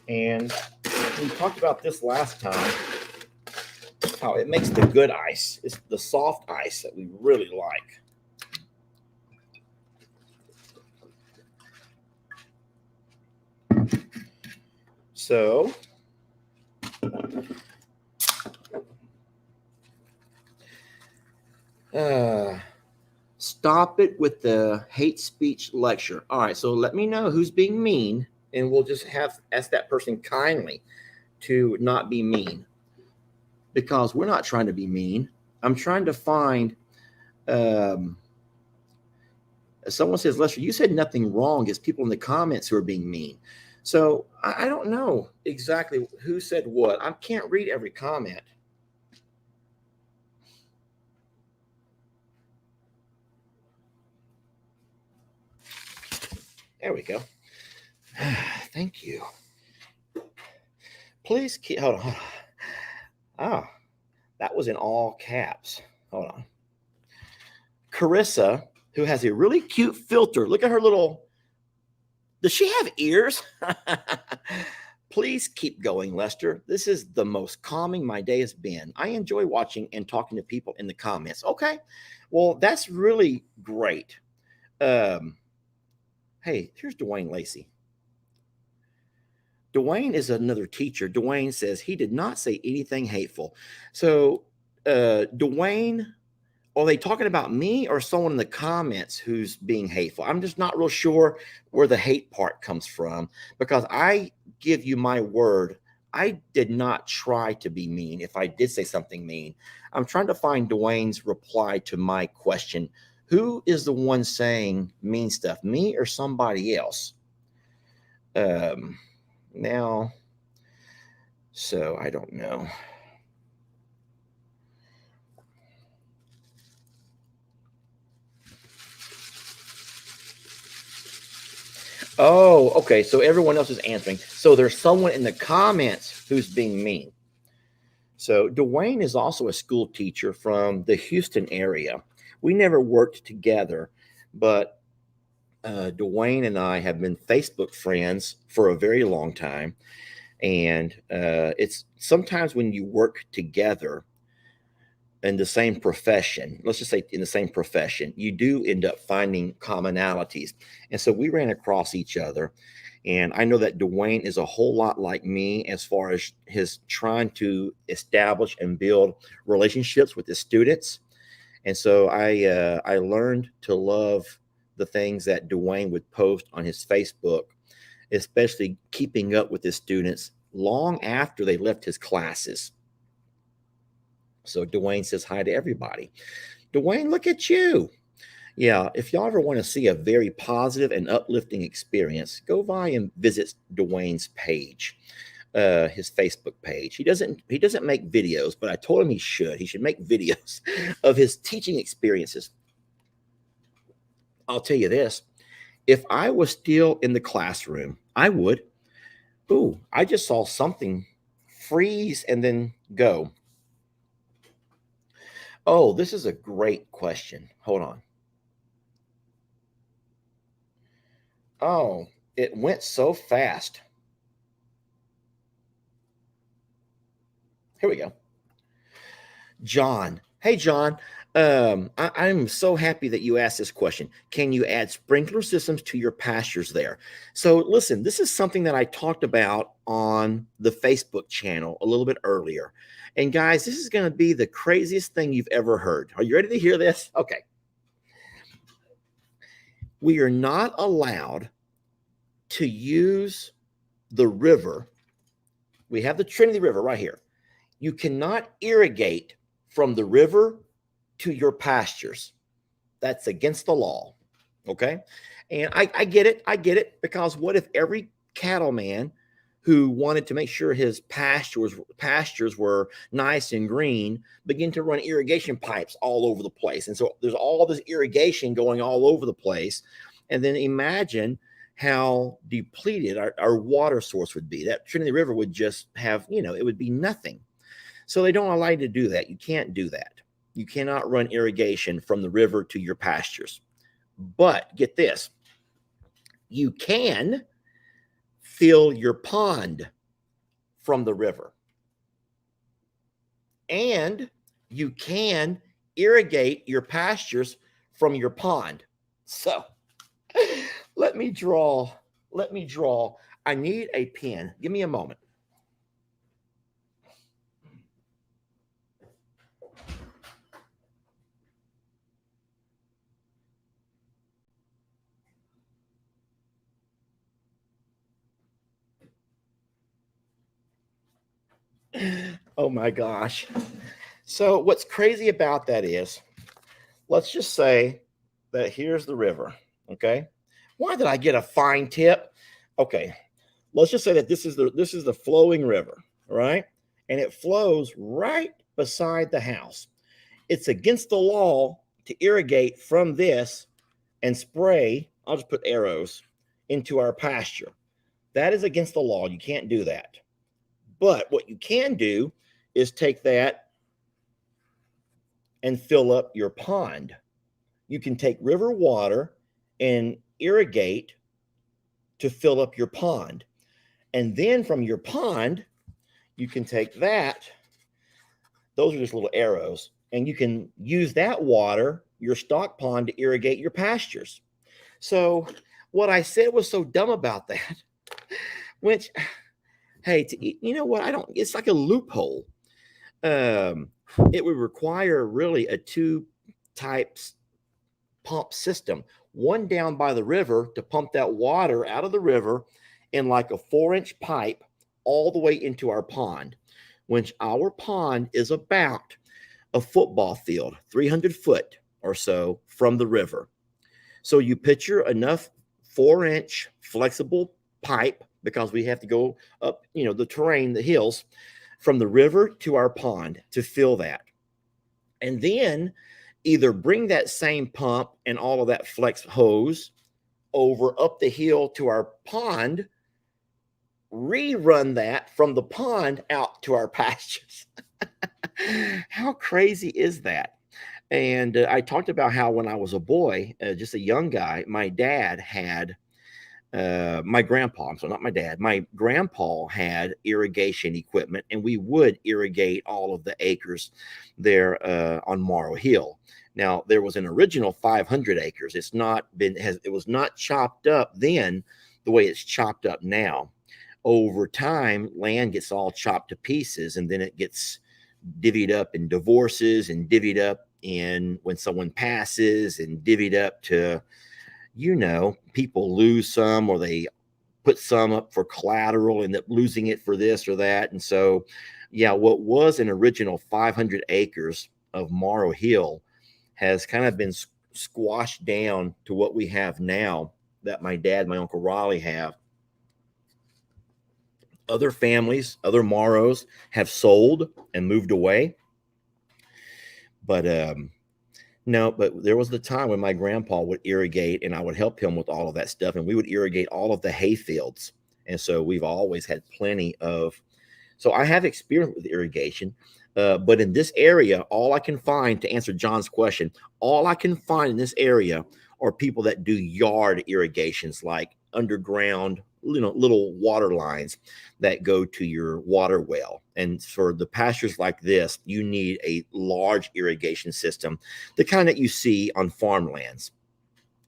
And we talked about this last time, how it makes the good ice. It's the soft ice that we really like. So stop it with the hate speech lecture. All right, so let me know who's being mean, and we'll just ask that person kindly to not be mean, because we're not trying to be mean. I'm trying to find someone says, Lester, you said nothing wrong. It's people in the comments who are being mean. So I don't know exactly who said what. I can't read every comment. There we go. Thank you. Please keep, hold on. Ah, that was in all caps. Hold on. Carissa, who has a really cute filter. Look at her little, does she have ears? Please keep going, Lester. This is the most calming my day has been. I enjoy watching and talking to people in the comments. Okay. Well, that's really great. Hey, here's Dwayne Lacey. Dwayne is another teacher. Dwayne says he did not say anything hateful. So, Dwayne, are they talking about me or someone in the comments who's being hateful? I'm just not real sure where the hate part comes from, because I give you my word, I did not try to be mean. If I did say something mean, I'm trying to find Dwayne's reply to my question. Who is the one saying mean stuff, me or somebody else? Now, so I don't know. Oh, okay. So everyone else is answering. So there's someone in the comments who's being mean. So Dwayne is also a school teacher from the Houston area. We never worked together, but Dwayne and I have been Facebook friends for a very long time. And it's sometimes when you work together in the same profession, let's just say in the same profession, you do end up finding commonalities. And so we ran across each other. And I know that Dwayne is a whole lot like me as far as his trying to establish and build relationships with his students. And so I learned to love the things that Dwayne would post on his Facebook, especially keeping up with his students long after they left his classes. So Dwayne says hi to everybody. Dwayne, look at you. Yeah, if y'all ever want to see a very positive and uplifting experience, go by and visit Dwayne's page, his Facebook page. He doesn't make videos, but I told him he should. He should make videos of his teaching experiences. I'll tell you this: if I was still in the classroom, I would. Ooh, I just saw something freeze and then go. Oh, this is a great question. Hold on. Oh, it went so fast. Here we go. John. Hey, John. I'm so happy that you asked this question. Can you add sprinkler systems to your pastures there? So, listen, this is something that I talked about on the Facebook channel a little bit earlier. And, guys, this is going to be the craziest thing you've ever heard. Are you ready to hear this? Okay. We are not allowed to use the river. We have the Trinity River right here. You cannot irrigate from the river to your pastures. That's against the law. Okay. And I get it. I get it. Because what if every cattleman who wanted to make sure his pastures were nice and green begin to run irrigation pipes all over the place? And so there's all this irrigation going all over the place. And then imagine how depleted our water source would be. That Trinity River would just have, it would be nothing. So they don't allow you to do that. You can't do that. You cannot run irrigation from the river to your pastures. But get this, you can fill your pond from the river. And you can irrigate your pastures from your pond. So let me draw. I need a pen. Give me a moment. Oh my gosh. So what's crazy about that is, let's just say that here's the river. Okay. Why did I get a fine tip? Okay. Let's just say that this is the flowing river, right? And it flows right beside the house. It's against the law to irrigate from this and spray. I'll just put arrows into our pasture. That is against the law. You can't do that. But what you can do is take that and fill up your pond. You can take river water and irrigate to fill up your pond. And then from your pond, you can take that. Those are just little arrows. And you can use that water, your stock pond, to irrigate your pastures. So what I said was so dumb about that, which, hey, you know what? It's like a loophole. It would require really a two types pump system, one down by the river to pump that water out of the river in like a 4-inch pipe all the way into our pond, which our pond is about a football field, 300 foot or so from the river. So you picture enough 4-inch flexible pipe, because we have to go up, the terrain, the hills, from the river to our pond to fill that. And then either bring that same pump and all of that flex hose over up the hill to our pond, rerun that from the pond out to our pastures. How crazy is that? And I talked about how when I was a boy, just a young guy, my dad had my grandpa, so not my dad, my grandpa had irrigation equipment, and we would irrigate all of the acres there on Morrow Hill. Now, there was an original 500 acres. It was not chopped up then the way it's chopped up now. Over time, land gets all chopped to pieces, and then it gets divvied up in divorces and divvied up in when someone passes and divvied up to, people lose some, or they put some up for collateral and end up losing it for this or that. And so, yeah, what was an original 500 acres of Morrow Hill has kind of been squashed down to what we have now that my dad, my Uncle Raleigh have. Other families, other Morrows have sold and moved away. But no, but there was the time when my grandpa would irrigate, and I would help him with all of that stuff, and we would irrigate all of the hay fields. And so we've always had plenty of, so I have experience with irrigation. But in this area, all I can find, to answer John's question, all I can find in this area are people that do yard irrigations, like underground, little water lines that go to your water well. And for the pastures like this, you need a large irrigation system, the kind that you see on farmlands.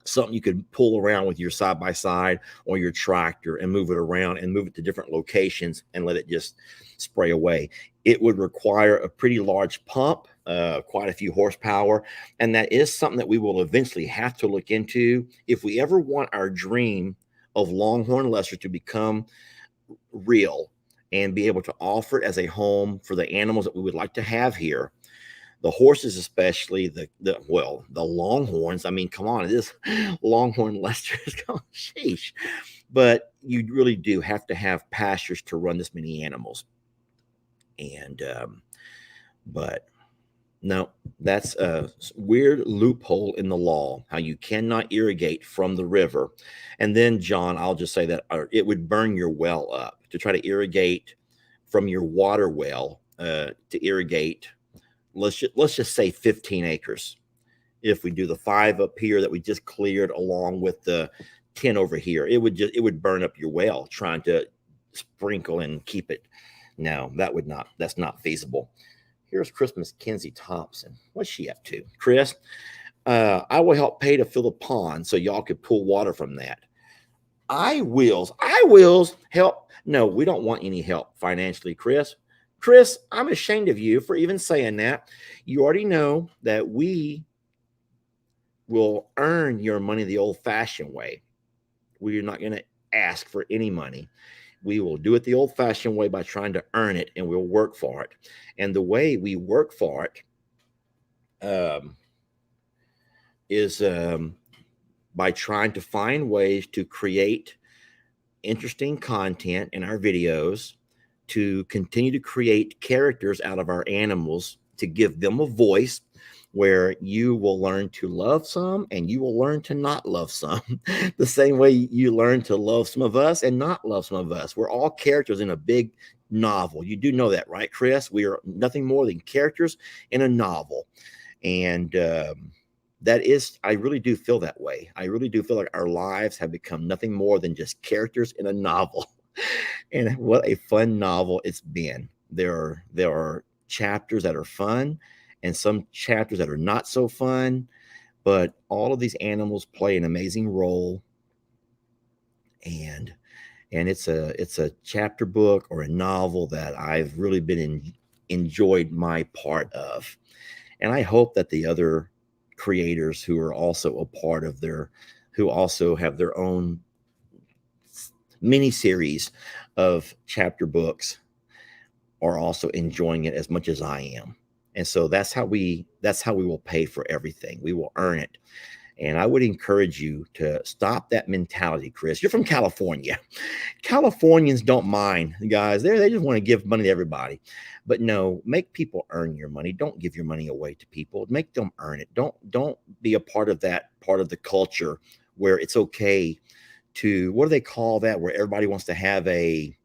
Something you could pull around with your side-by-side or your tractor and move it around and move it to different locations and let it just spray away. It would require a pretty large pump, quite a few horsepower, and that is something that we will eventually have to look into if we ever want our dream of Longhorn Lester to become real and be able to offer it as a home for the animals that we would like to have here. The horses, especially the Longhorns. I mean, come on, it is Longhorn Lester. Sheesh. But you really do have to have pastures to run this many animals. And, but no, that's a weird loophole in the law, how you cannot irrigate from the river. And then, John, I'll just say that it would burn your well up to try to irrigate from your water well, to irrigate. Let's just say 15 acres. If we do the 5 up here that we just cleared along with the 10 over here, it would burn up your well trying to sprinkle and keep it. No, that's not feasible. Here's Christmas Kinsey Thompson. What's she up to? Chris, I will help pay to fill the pond so y'all could pull water from that. I wills help. No, we don't want any help financially, Chris. Chris, I'm ashamed of you for even saying that. You already know that we will earn your money the old-fashioned way. We're not going to ask for any money. We will do it the old-fashioned way by trying to earn it, and we'll work for it. And the way we work for it is by trying to find ways to create interesting content in our videos, to continue to create characters out of our animals, to give them a voice. where you will learn to love some and you will learn to not love some. The same way you learn to love some of us and not love some of us. We're all characters in a big novel. You do know that, right, Chris? We are nothing more than characters in a novel. And that is, I really do feel that way. I really do feel like our lives have become nothing more than just characters in a novel. And what a fun novel it's been. There are chapters that are fun and some chapters that are not so fun, but all of these animals play an amazing role. And it's a chapter book or a novel that I've really enjoyed my part of. And I hope that the other creators who are also a part of who also have their own mini series of chapter books are also enjoying it as much as I am. And so that's how we will pay for everything. We will earn it. And I would encourage you to stop that mentality, Chris. You're from California. Californians don't mind, guys. They just want to give money to everybody. But no, make people earn your money. Don't give your money away to people. Make them earn it. Don't be a part of that part of the culture where it's okay to, what do they call that? Where everybody wants to have they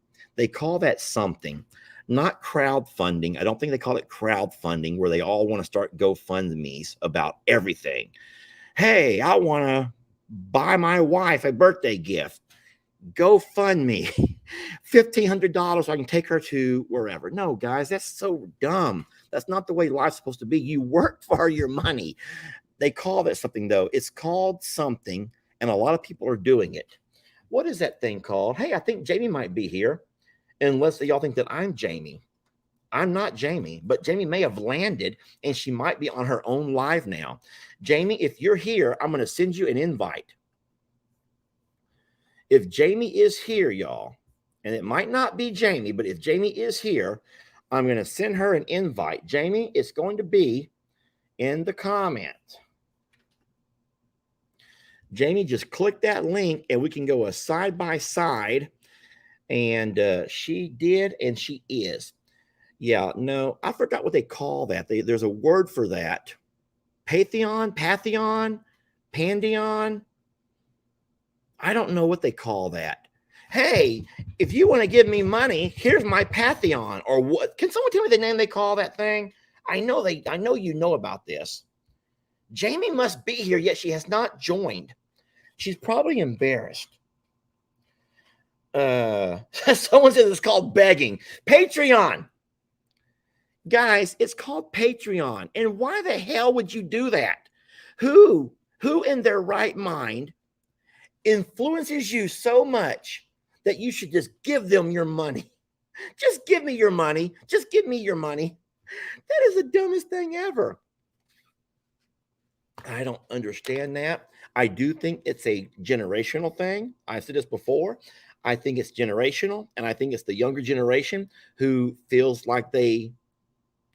call that something. Not crowdfunding. I don't think they call it crowdfunding, where they all want to start GoFundMe's about everything. Hey, I want to buy my wife a birthday gift. GoFundMe $1,500 so I can take her to wherever. No, guys, that's so dumb. That's not the way life's supposed to be. You work for your money. They call that something, though. It's called something, and a lot of people are doing it. What is that thing called? Hey, I think Jamie might be here. Unless y'all think that I'm Jamie. I'm not Jamie, but Jamie may have landed and she might be on her own live now. Jamie, if you're here, I'm going to send you an invite. If Jamie is here, y'all, and it might not be Jamie, but if Jamie is here, I'm going to send her an invite. Jamie, it's going to be in the comments. Jamie, just click that link and we can go a side by side. And she did, and she is. Yeah, no, I forgot what they call that. There's a word for that. Pantheon, Pandion. I don't know what they call that. Hey, if you want to give me money, here's my Pantheon. Or what? Can someone tell me the name they call that thing? I know you know about this. Jamie must be here, yet she has not joined. She's probably embarrassed. Someone says it's called begging. Patreon. Guys, it's called Patreon. And why the hell would you do that? Who in their right mind influences you so much that you should just give them your money? Just give me your money. Just give me your money. That is the dumbest thing ever. I don't understand that. I do think it's a generational thing. I've said this before. I think it's generational, and I think it's the younger generation who feels like they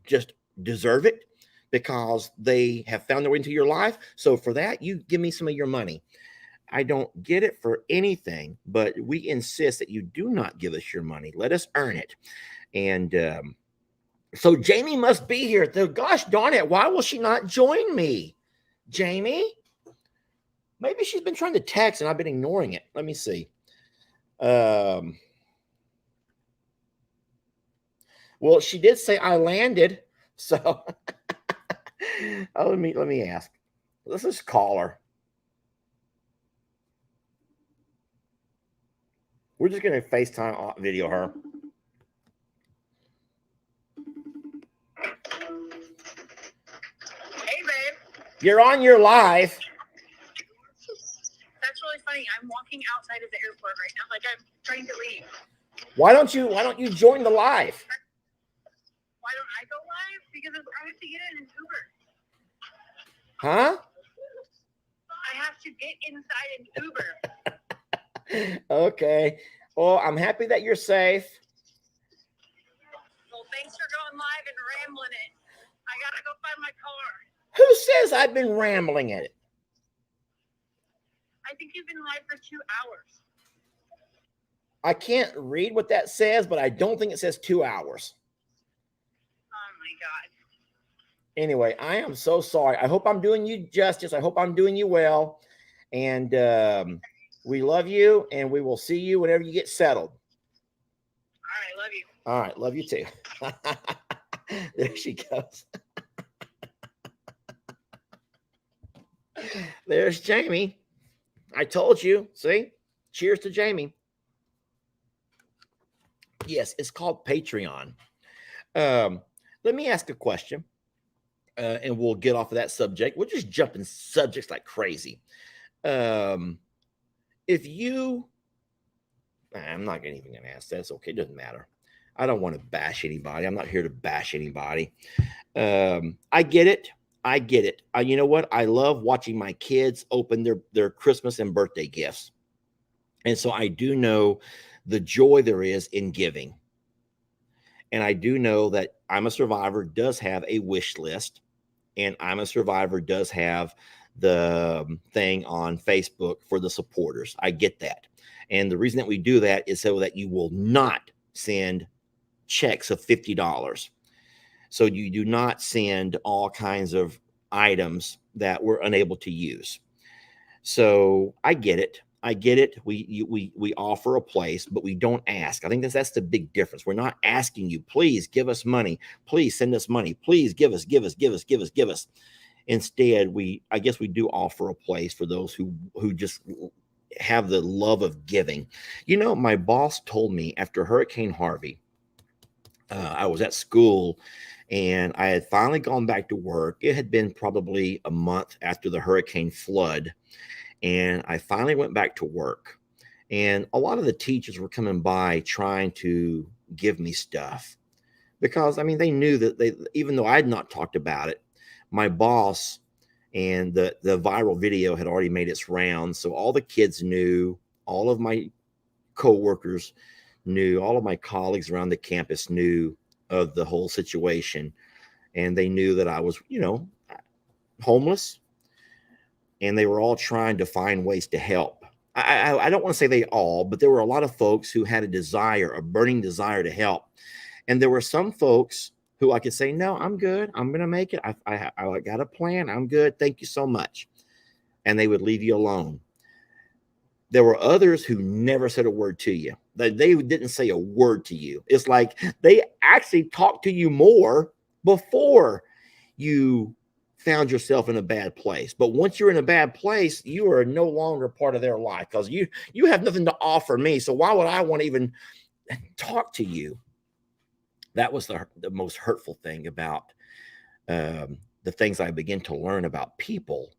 just deserve it because they have found their way into your life. So for that, you give me some of your money. I don't get it for anything, but we insist that you do not give us your money. Let us earn it. And so Jamie must be here. Gosh darn it. Why will she not join me? Jamie? Maybe she's been trying to text and I've been ignoring it. Let me see. Well, she did say I landed. So let me ask. Let's just call her. We're just going to FaceTime video her. Hey, babe. You're on your live. That's really funny. I'm walking outside of the airport right now, like I'm trying to leave. Why don't you join the live? Why don't I go live? Because I have to get in an Uber. Huh? I have to get inside an Uber. Okay. Well, I'm happy that you're safe. Well, thanks for going live and rambling it. I gotta go find my car. Who says I've been rambling it? I think you've been live for 2 hours. I can't read what that says, but I don't think it says 2 hours. Oh my God. Anyway, I am so sorry. I hope I'm doing you justice. I hope I'm doing you well. And we love you, and we will see you whenever you get settled. All right, love you. All right, love you too. There she goes. There's Jamie. I told you. See? Cheers to Jamie. Yes, it's called Patreon. Let me ask a question, and we'll get off of that subject. We're just jumping subjects like crazy. If you, I'm not even going to ask. That's okay. It doesn't matter. I don't want to bash anybody. I'm not here to bash anybody. I get it. I get it. You know what? I love watching my kids open their Christmas and birthday gifts. And so I do know the joy there is in giving. And I do know that I'm a Survivor does have a wish list. And I'm a Survivor does have the thing on Facebook for the supporters. I get that. And the reason that we do that is so that you will not send checks of $50. So you do not send all kinds of items that we're unable to use. So I get it. I get it. We offer a place, but we don't ask. I think that's the big difference. We're not asking you, please give us money. Please send us money. Please give us. Instead, I guess we do offer a place for those who just have the love of giving. You know, my boss told me after Hurricane Harvey, I was at school and I had finally gone back to work. It had been probably a month after the hurricane flood. And I finally went back to work. And a lot of the teachers were coming by trying to give me stuff because, I mean, they knew that even though I had not talked about it, my boss and the viral video had already made its rounds. So all the kids knew, all of my coworkers knew, all of my colleagues around the campus knew of the whole situation. And they knew that I was, homeless. And they were all trying to find ways to help. I don't want to say they all, but there were a lot of folks who had a burning desire to help. And there were some folks who I could say, no, I'm good. I'm going to make it. I got a plan. I'm good. Thank you so much. And they would leave you alone. There were others who never said a word to you. They didn't say a word to you. It's like they actually talked to you more before you found yourself in a bad place. But once you're in a bad place, you are no longer part of their life because you have nothing to offer me. So why would I want to even talk to you? That was the most hurtful thing about the things I began to learn about people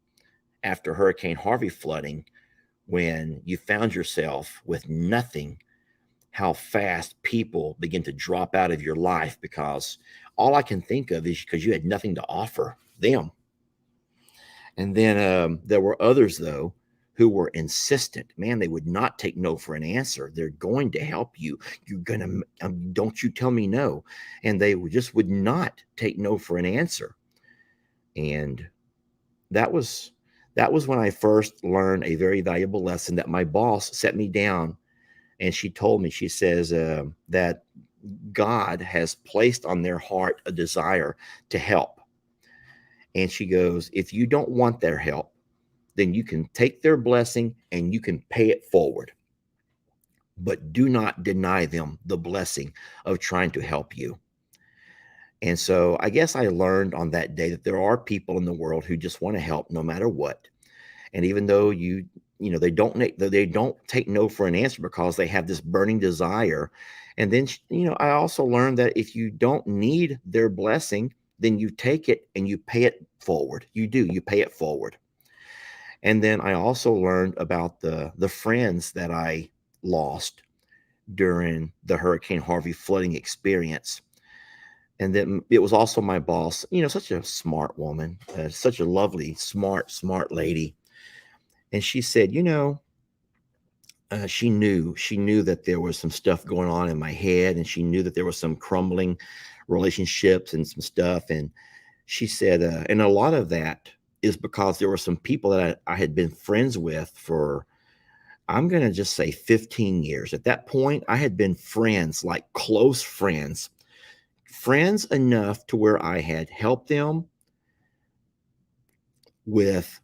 after Hurricane Harvey flooding. When you found yourself with nothing, how fast people begin to drop out of your life because all I can think of is because you had nothing to offer them. And then there were others, though, who were insistent. Man, they would not take no for an answer. They're going to help you. You're going to, don't you tell me no. And they just would not take no for an answer. And that was when I first learned a very valuable lesson that my boss set me down. And she told me, she says that God has placed on their heart a desire to help. And she goes, if you don't want their help, then you can take their blessing and you can pay it forward. But do not deny them the blessing of trying to help you. And so I guess I learned on that day that there are people in the world who just want to help no matter what. And even though they don't take no for an answer because they have this burning desire. And then, I also learned that if you don't need their blessing, then you take it and you pay it forward. You pay it forward. And then I also learned about the friends that I lost during the Hurricane Harvey flooding experience. And then it was also my boss, such a smart woman, such a lovely, smart lady. And she said, she knew that there was some stuff going on in my head, and she knew that there was some crumbling relationships and some stuff. And she said, and a lot of that is because there were some people that I had been friends with for, I'm going to just say 15 years. At that point, I had been friends, like close friends enough to where I had helped them, with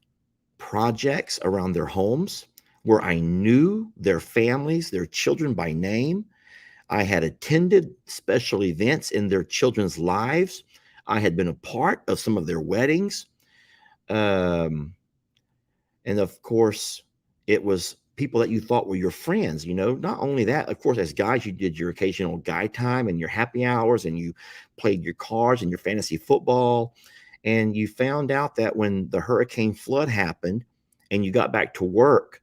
projects around their homes where I knew their families, their children by name. I had attended special events in their children's lives. I had been a part of some of their weddings. And of course, it was people that you thought were your friends. Not only that, of course, as guys, you did your occasional guy time and your happy hours, and you played your cards and your fantasy football. And you found out that when the hurricane flood happened and you got back to work,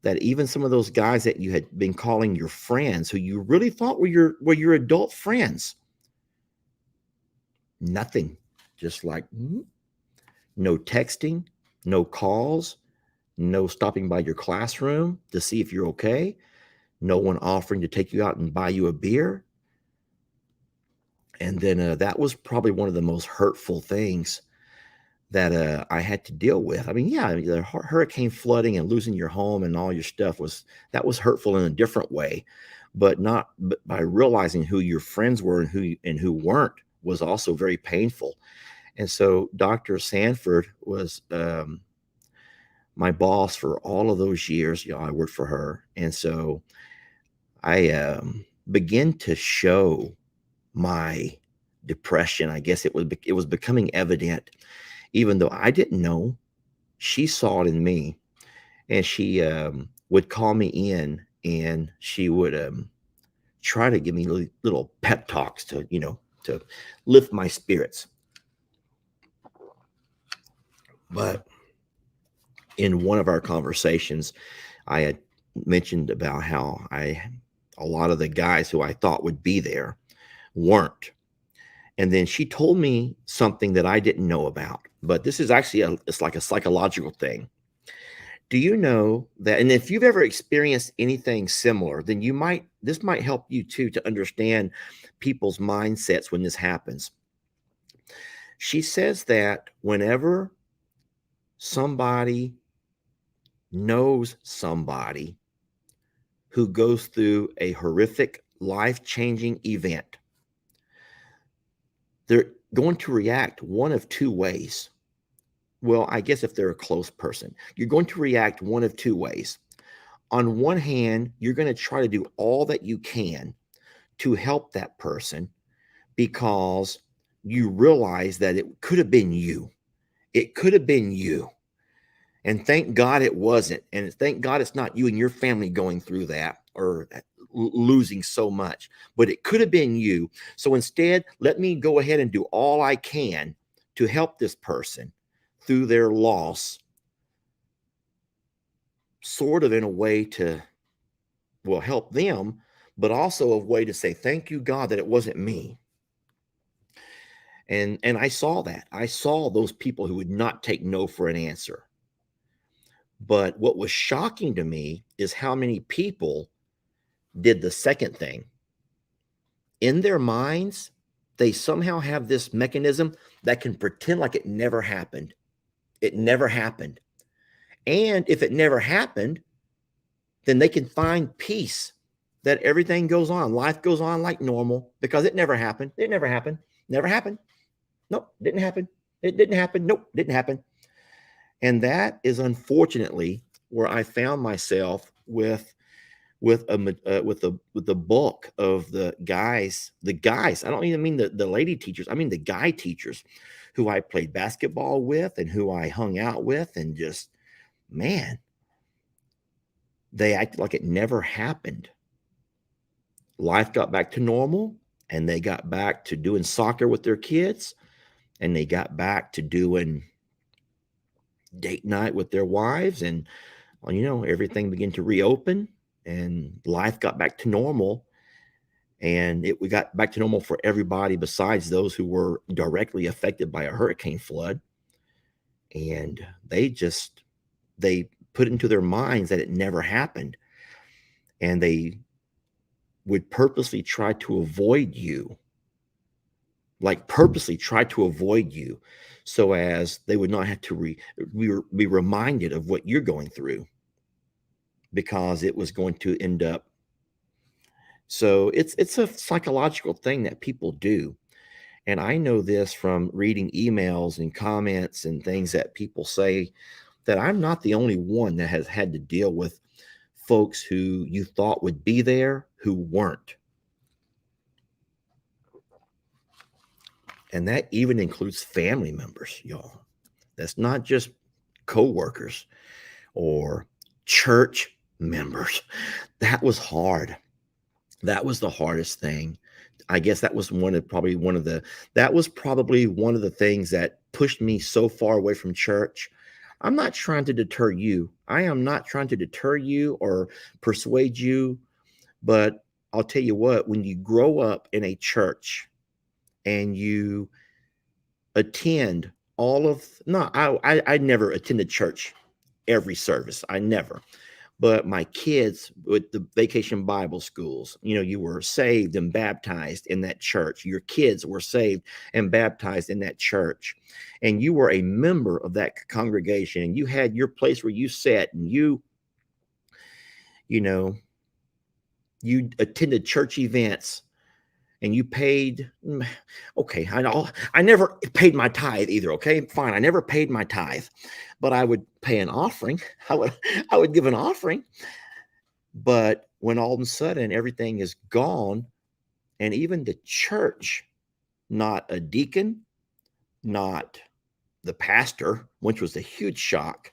that even some of those guys that you had been calling your friends, who you really thought were your adult friends, nothing. Just like no texting, no calls, no stopping by your classroom to see if you're okay, no one offering to take you out and buy you a beer. And then that was probably one of the most hurtful things that I had to deal with. I mean, yeah, the hurricane flooding and losing your home and all your stuff was hurtful in a different way, but by realizing who your friends were and who weren't was also very painful. And so Dr. Sanford was my boss for all of those years. I worked for her, and so I began to show my depression. I guess it was becoming evident. Even though I didn't know, she saw it in me, and she would call me in, and she would try to give me little pep talks to lift my spirits. But in one of our conversations, I had mentioned about how a lot of the guys who I thought would be there weren't. And then she told me something that I didn't know about. But this is actually it's like a psychological thing. Do you know that? And if you've ever experienced anything similar, then this might help you too to understand people's mindsets when this happens. She says that whenever somebody knows somebody who goes through a horrific, life-changing event, they're going to react one of two ways. Well, I guess if they're a close person, you're going to react one of two ways. On one hand, you're going to try to do all that you can to help that person because you realize that it could have been you. It could have been you. And thank God it wasn't. And thank God it's not you and your family going through that or losing so much. But it could have been you. So instead, let me go ahead and do all I can to help this person through their loss, sort of in a way to, well, help them, but also a way to say, thank you, God, that it wasn't me. And I saw that. I saw those people who would not take no for an answer. But what was shocking to me is how many people did the second thing. In their minds, they somehow have this mechanism that can pretend like it never happened. It never happened. And if it never happened, then they can find peace that everything goes on. Life goes on like normal because it never happened. It never happened. Never happened. Nope, didn't happen. It didn't happen. Nope, didn't happen. And that is unfortunately where I found myself with the bulk of the guys. I don't even mean the lady teachers. I mean the guy teachers who I played basketball with and who I hung out with, and just, man, they acted like it never happened. Life got back to normal, and they got back to doing soccer with their kids, and they got back to doing date night with their wives, and everything began to reopen, and life got back to normal. And we got back to normal for everybody besides those who were directly affected by a hurricane flood. And they put into their minds that it never happened. And they would purposely try to avoid you, so as they would not have to be reminded of what you're going through, because it was going to end up. So it's a psychological thing that people do. And I know this from reading emails and comments and things that people say, that I'm not the only one that has had to deal with folks who you thought would be there who weren't. And that even includes family members, y'all. That's not just coworkers or church members. That was hard. That was the hardest thing. I guess that was probably one of the things that pushed me so far away from church. I'm not trying to deter you. I am not trying to deter you or persuade you, but I'll tell you what, when you grow up in a church and you attend I never attended church every service. I never. But my kids with the vacation Bible schools, you were saved and baptized in that church. Your kids were saved and baptized in that church. And you were a member of that congregation. And you had your place where you sat, and you attended church events, and you paid. Okay, I never paid my tithe either. Okay, fine. I never paid my tithe, but I would pay an offering. I would give an offering. But when all of a sudden everything is gone, and even the church, not a deacon, not the pastor, which was a huge shock.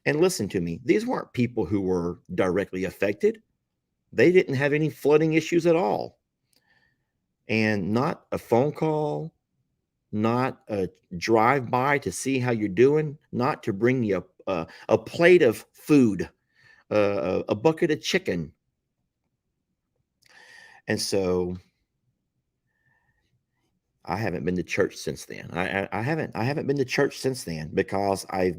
And listen to me, these weren't people who were directly affected. They didn't have any flooding issues at all. And not a phone call, not a drive by to see how you're doing, not to bring you a plate of food, a bucket of chicken. And so I haven't been to church since then. I haven't been to church since then, because I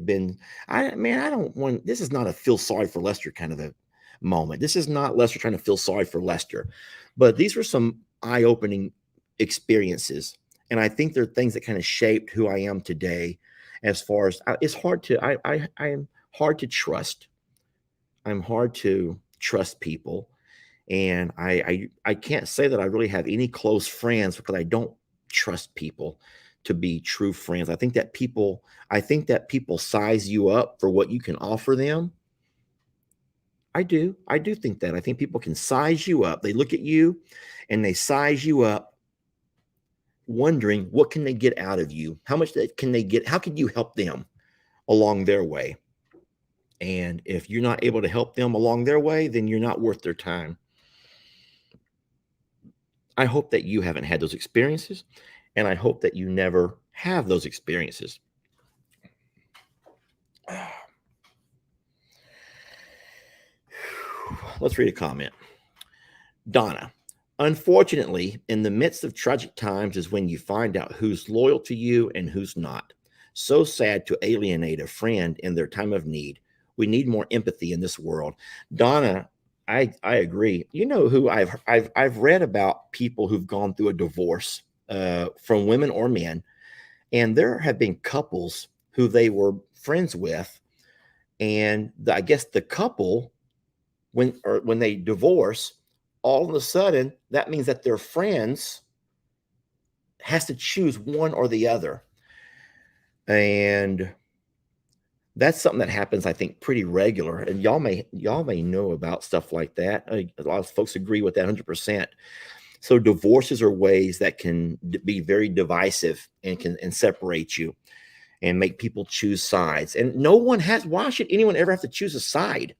don't want, this is not a feel sorry for Lester kind of a moment. This is not Lester trying to feel sorry for Lester, but these were some eye-opening experiences. And I think they're things that kind of shaped who I am today. As far as it's hard to, I'm hard to trust. I'm hard to trust people. And I can't say that I really have any close friends, because I don't trust people to be true friends. I think that people size you up for what you can offer them. I do think that. I think people can size you up. They look at you and they size you up, wondering what can they get out of you? How much can they get? How can you help them along their way? And if you're not able to help them along their way, then you're not worth their time. I hope that you haven't had those experiences, and I hope that you never have those experiences. Let's read a comment. Donna, unfortunately, in the midst of tragic times is when you find out who's loyal to you and who's not. So sad to alienate a friend in their time of need. We need more empathy in this world. Donna, I agree. You know who I've read about people who've gone through a divorce, from women or men, and there have been couples who they were friends with, and I guess the couple, when they divorce, all of a sudden that means that their friends has to choose one or the other, and that's something that happens, I think, pretty regular. And y'all may know about stuff like that. A lot of folks agree with that 100%. So divorces are ways that can be very divisive and can separate you and make people choose sides. And why should anyone ever have to choose a side?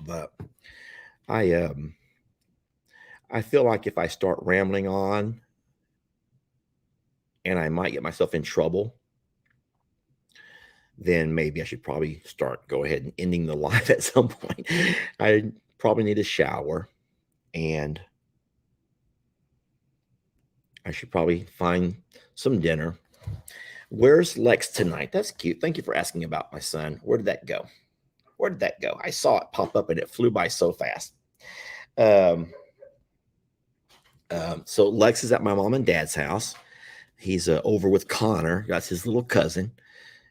But I feel like if I start rambling on, and I might get myself in trouble, then maybe I should probably go ahead and ending the live at some point. I probably need a shower, and I should probably find some dinner. Where's Lex tonight? That's cute. Thank you for asking about my son. Where did that go? I saw it pop up and it flew by so fast. So Lex is at my mom and dad's house. He's over with Connor. That's his little cousin.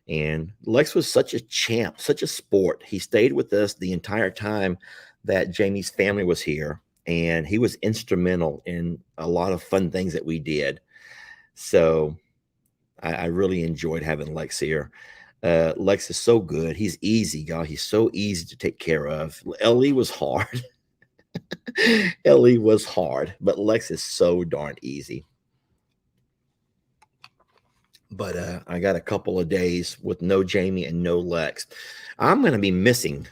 And Lex was such a champ, such a sport. He stayed with us the entire time that Jamie's family was here. and he was instrumental in a lot of fun things that we did. So I really enjoyed having Lex here. Lex is so good. He's easy, y'all. He's so easy to take care of. Ellie was hard. Ellie was hard, but Lex is so darn easy. But I got a couple of days with no Jamie and no Lex. I'm going to be missing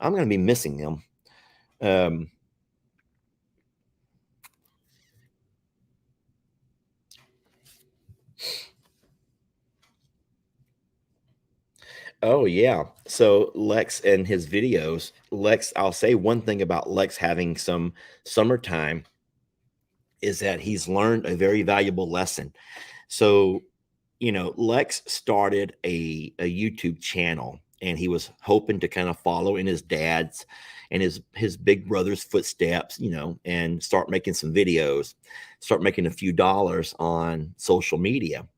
them. Oh yeah. So Lex and his videos, I'll say one thing about Lex having some summertime is that he's learned a very valuable lesson. So, Lex started a YouTube channel, and he was hoping to kind of follow in his dad's and his big brother's footsteps, and start making some videos, start making a few dollars on social media.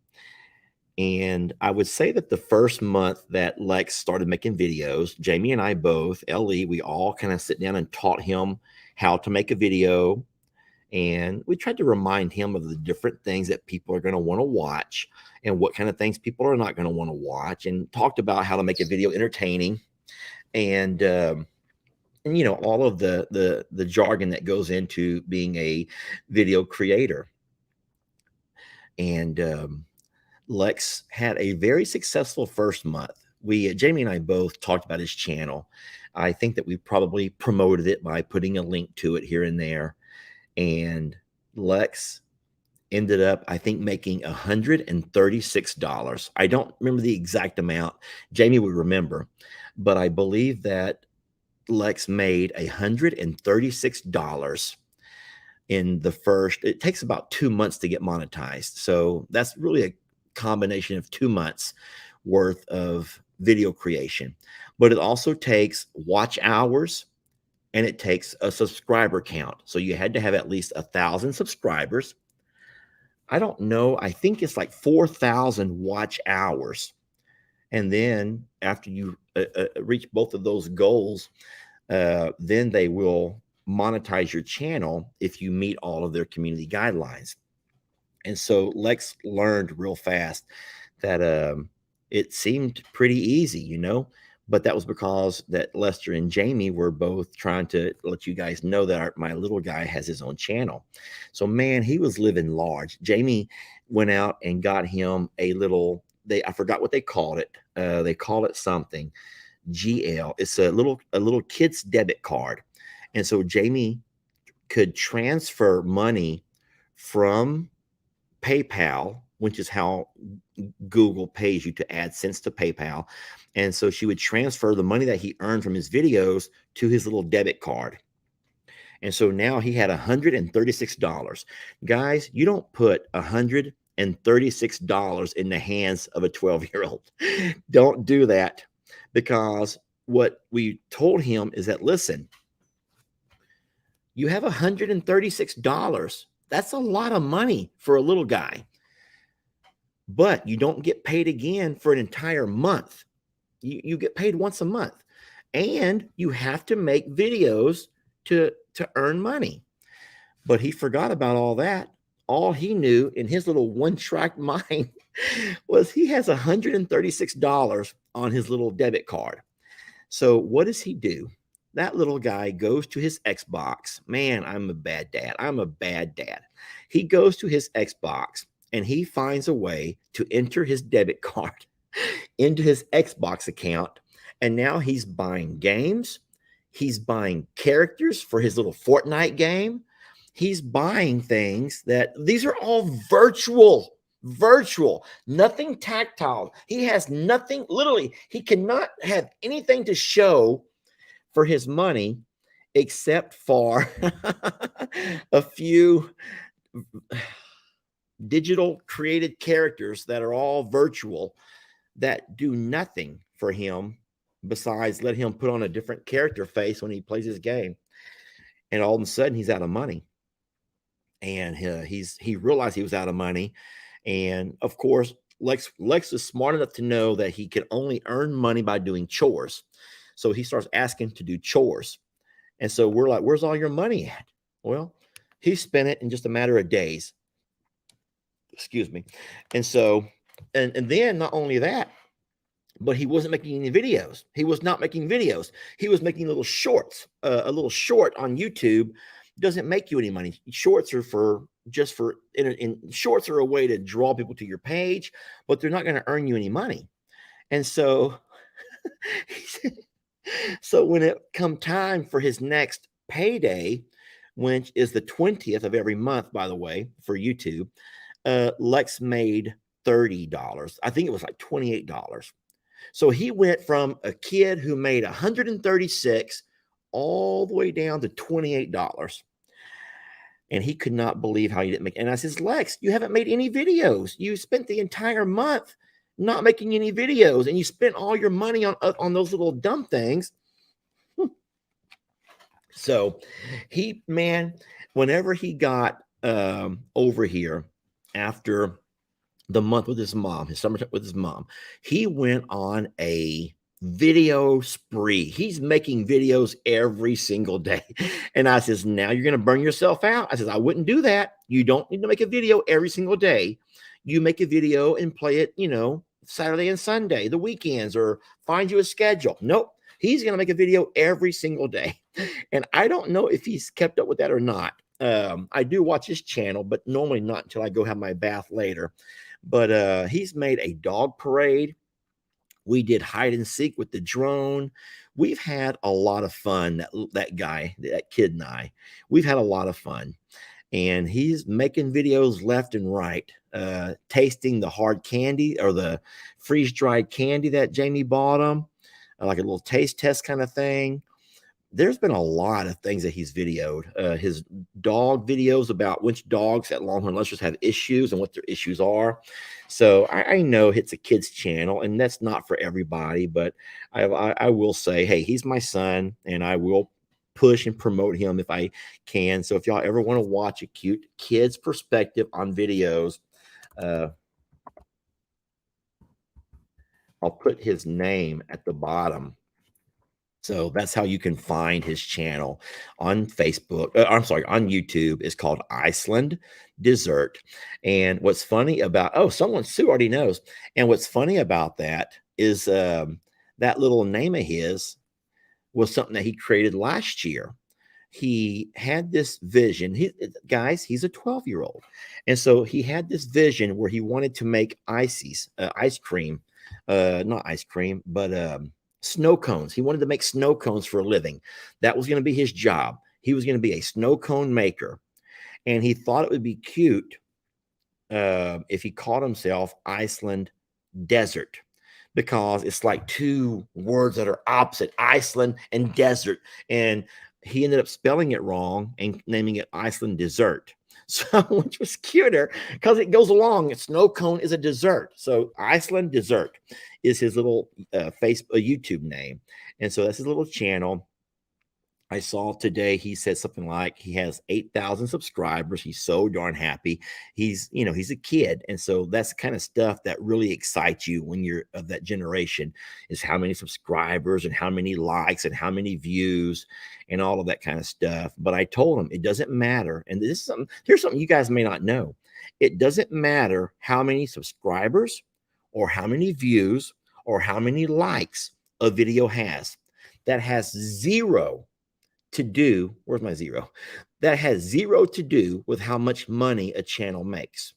And I would say that the first month that Lex started making videos, Jamie and I both, Ellie, we all kind of sit down and taught him how to make a video. And we tried to remind him of the different things that people are going to want to watch and what kind of things people are not going to want to watch, and talked about how to make a video entertaining and all of the jargon that goes into being a video creator. And Lex had a very successful first month. Jamie and I both talked about his channel. I think that we probably promoted it by putting a link to it here and there. And Lex ended up, I think, making $136. I don't remember the exact amount. Jamie would remember, but I believe that Lex made $136 in the first. It takes about 2 months to get monetized. So that's really a combination of 2 months worth of video creation. But it also takes watch hours, and it takes a subscriber count. So you had to have at least 1,000 subscribers. I don't know. I think it's like 4,000 watch hours. And then after you reach both of those goals, then they will monetize your channel if you meet all of their community guidelines. And so Lex learned real fast that it seemed pretty easy, but that was because that Lester and Jamie were both trying to let you guys know that my little guy has his own channel. So, man, he was living large. Jamie went out and got him a little, I forgot what they called it. They call it something, GL. It's a little kid's debit card. And so Jamie could transfer money from PayPal, which is how Google pays you to add cents to PayPal. And so she would transfer the money that he earned from his videos to his little debit card. And so now he had $136. Guys, you don't put $136 in the hands of a 12-year-old. Don't do that, because what we told him is that, listen, you have $136. That's a lot of money for a little guy. But you don't get paid again for an entire month. You get paid once a month. And you have to make videos to earn money. But he forgot about all that. All he knew in his little one-track mind was he has $136 on his little debit card. So what does he do? That little guy goes to his Xbox. Man, I'm a bad dad. He goes to his Xbox, and he finds a way to enter his debit card into his Xbox account. And now he's buying games. He's buying characters for his little Fortnite game. He's buying things these are all virtual, nothing tactile. He has nothing, literally, he cannot have anything to show for his money except for a few digital created characters that are all virtual, that do nothing for him besides let him put on a different character face when he plays his game. And all of a sudden he's out of money. And he realized he was out of money. And of course, Lex is smart enough to know that he can only earn money by doing chores. So he starts asking to do chores. And so we're like, where's all your money at? Well, he spent it in just a matter of days. Excuse me. And so, and then not only that, but he wasn't making any videos. He was not making videos. He was making little shorts. A little short on YouTube doesn't make you any money. Shorts are shorts are a way to draw people to your page, but they're not going to earn you any money. And so, so when it come time for his next payday, which is the 20th of every month, by the way, for YouTube, Lex made $30. I think it was like $28. So he went from a kid who made 136 all the way down to $28. And he could not believe how he didn't make. And I says, Lex, you haven't made any videos. You spent the entire month not making any videos, and you spent all your money on those little dumb things. So he, man, whenever he got over here after the month with his mom, his summertime with his mom, he went on a video spree. He's making videos every single day. And I says, now you're going to burn yourself out. I says, I wouldn't do that. You don't need to make a video every single day. You make a video and play it, Saturday and Sunday, the weekends, or find you a schedule. Nope. He's going to make a video every single day. And I don't know if he's kept up with that or not. I do watch his channel, but normally not until I go have my bath later. But he's made a dog parade. We did hide and seek with the drone. We've had a lot of fun. That kid and I, we've had a lot of fun. And he's making videos left and right, tasting the hard candy or the freeze-dried candy that Jamie bought him, like a little taste test kind of thing. There's been a lot of things that he's videoed. His dog videos about which dogs at Longhorn Lusters have issues and what their issues are. So I know it's a kid's channel, and that's not for everybody, but I will say, hey, he's my son, and I will push and promote him if I can. So if y'all ever want to watch a cute kid's perspective on videos, I'll put his name at the bottom. So that's how you can find his channel on Facebook. On YouTube. It's called Iceland Dessert. And what's funny about, Sue already knows. And what's funny about that is that little name of his was something that he created last year. He had this vision. He's a 12-year-old. And so he had this vision where he wanted to make ice cream, not ice cream, but snow cones. He wanted to make snow cones for a living. That was going to be his job. He was going to be a snow cone maker. And he thought it would be cute if he called himself Iceland Desert, because it's like two words that are opposite, Iceland and desert. And he ended up spelling it wrong and naming it Iceland Dessert. So, which was cuter because it goes along. A snow cone is a dessert. So Iceland Dessert is his little YouTube name. And so that's his little channel. I saw today he said something like he has 8,000 subscribers. He's so darn happy. He's a kid. And so that's the kind of stuff that really excites you when you're of that generation, is how many subscribers and how many likes and how many views and all of that kind of stuff. But I told him it doesn't matter. And here's something you guys may not know. It doesn't matter how many subscribers or how many views or how many likes a video has. That has zero to do, where's my zero? That has zero to do with how much money a channel makes.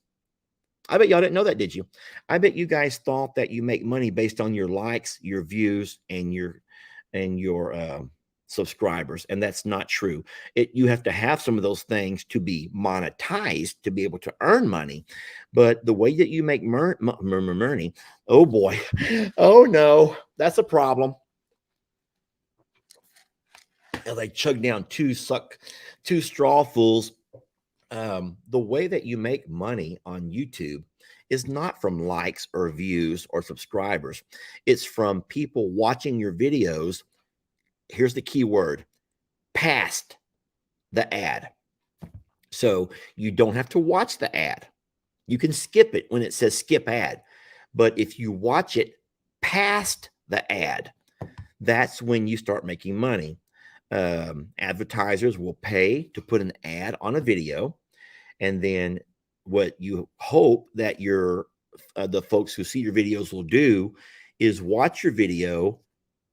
I bet y'all didn't know that, did you? I bet you guys thought that you make money based on your likes, your views, and your subscribers, and that's not true. You have to have some of those things to be monetized to be able to earn money. But the way that you make money, oh boy, oh no, that's a problem. As I chug down two strawfuls, the way that you make money on YouTube is not from likes or views or subscribers. It's from people watching your videos. Here's the key word: past the ad. So you don't have to watch the ad. You can skip it when it says skip ad. But if you watch it past the ad, that's when you start making money. Advertisers will pay to put an ad on a video, and then what you hope that your the folks who see your videos will do is watch your video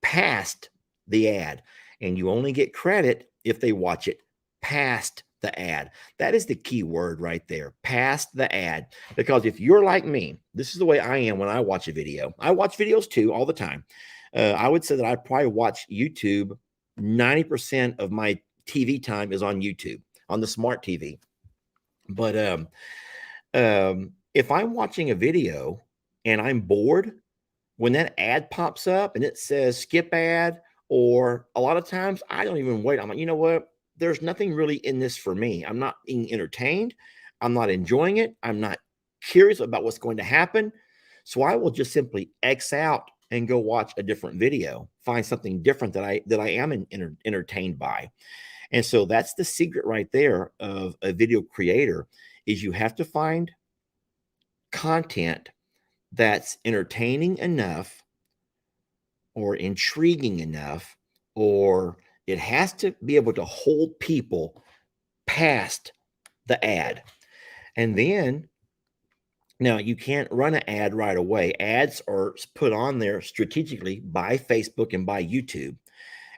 past the ad, and you only get credit if they watch it past the ad. That is the key word right there, past the ad. Because if you're like me, this is the way I am when I watch a video. I watch videos too all the time. I would say that I probably watch YouTube 90% of my TV time is on YouTube, on the smart TV. But if I'm watching a video and I'm bored, when that ad pops up and it says skip ad, or a lot of times I don't even wait. I'm like, you know what? There's nothing really in this for me. I'm not being entertained. I'm not enjoying it. I'm not curious about what's going to happen. So I will just simply X out and go watch a different video, find something different that I am entertained by. And so that's the secret right there of a video creator is you have to find content that's entertaining enough or intriguing enough, or it has to be able to hold people past the ad. And then now you can't run an ad right away. Ads are put on there strategically by Facebook and by YouTube,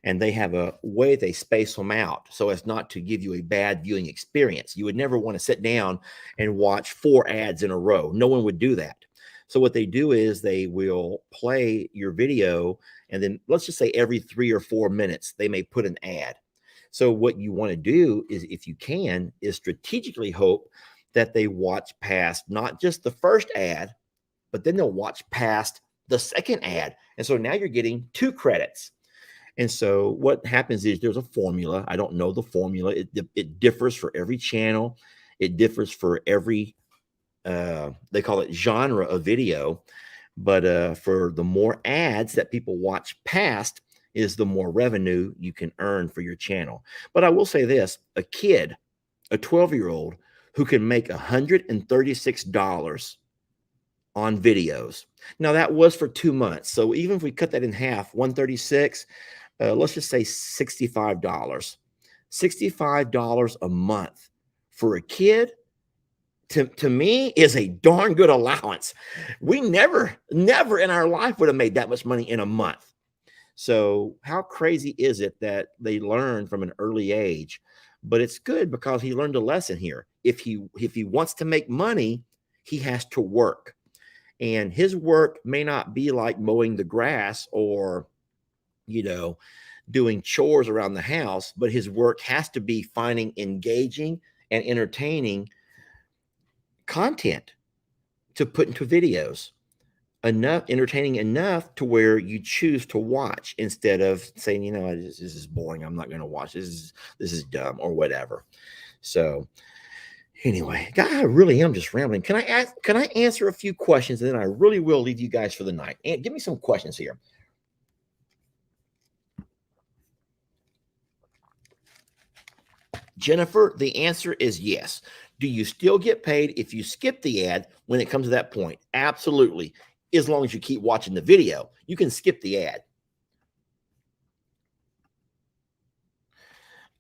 and they have a way they space them out so as not to give you a bad viewing experience. You would never want to sit down and watch 4 ads in a row. No one would do that. So what they do is they will play your video, and then let's just say every 3 or 4 minutes they may put an ad. So what you want to do is, if you can, is strategically hope that they watch past not just the first ad, but then they'll watch past the second ad. And so now you're getting 2 credits. And so what happens is there's a formula. I don't know the formula. It differs for every channel. It differs for every, they call it genre of video. But for the more ads that people watch past is the more revenue you can earn for your channel. But I will say this, a kid, a 12-year-old who can make $136 on videos. Now that was for 2 months. So even if we cut that in half, 136, let's just say $65. $65 a month for a kid, to me, is a darn good allowance. We never in our life would have made that much money in a month. So how crazy is it that they learn from an early age? But it's good because he learned a lesson here. If he wants to make money, he has to work. And his work may not be like mowing the grass or, doing chores around the house, but his work has to be finding engaging and entertaining content to put into videos, enough entertaining enough to where you choose to watch instead of saying, this is boring, I'm not going to watch this is dumb or whatever. So anyway, God, I really am just rambling. Can I answer a few questions, and then I really will leave you guys for the night? And give me some questions here. Jennifer, the answer is yes. Do you still get paid if you skip the ad when it comes to that point? Absolutely. As long as you keep watching the video, you can skip the ad.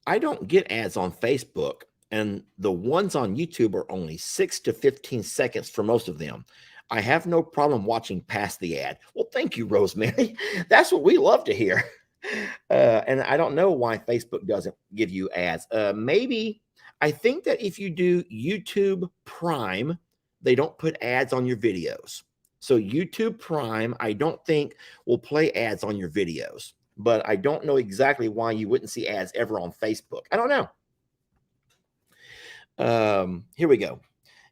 I don't get ads on Facebook, and the ones on YouTube are only 6 to 15 seconds for most of them. I have no problem watching past the ad. Well, thank you, Rosemary. That's what we love to hear. And I don't know why Facebook doesn't give you ads. Maybe I think that if you do YouTube Prime, they don't put ads on your videos. So YouTube Prime, I don't think will play ads on your videos, but I don't know exactly why you wouldn't see ads ever on Facebook. I don't know. Here we go.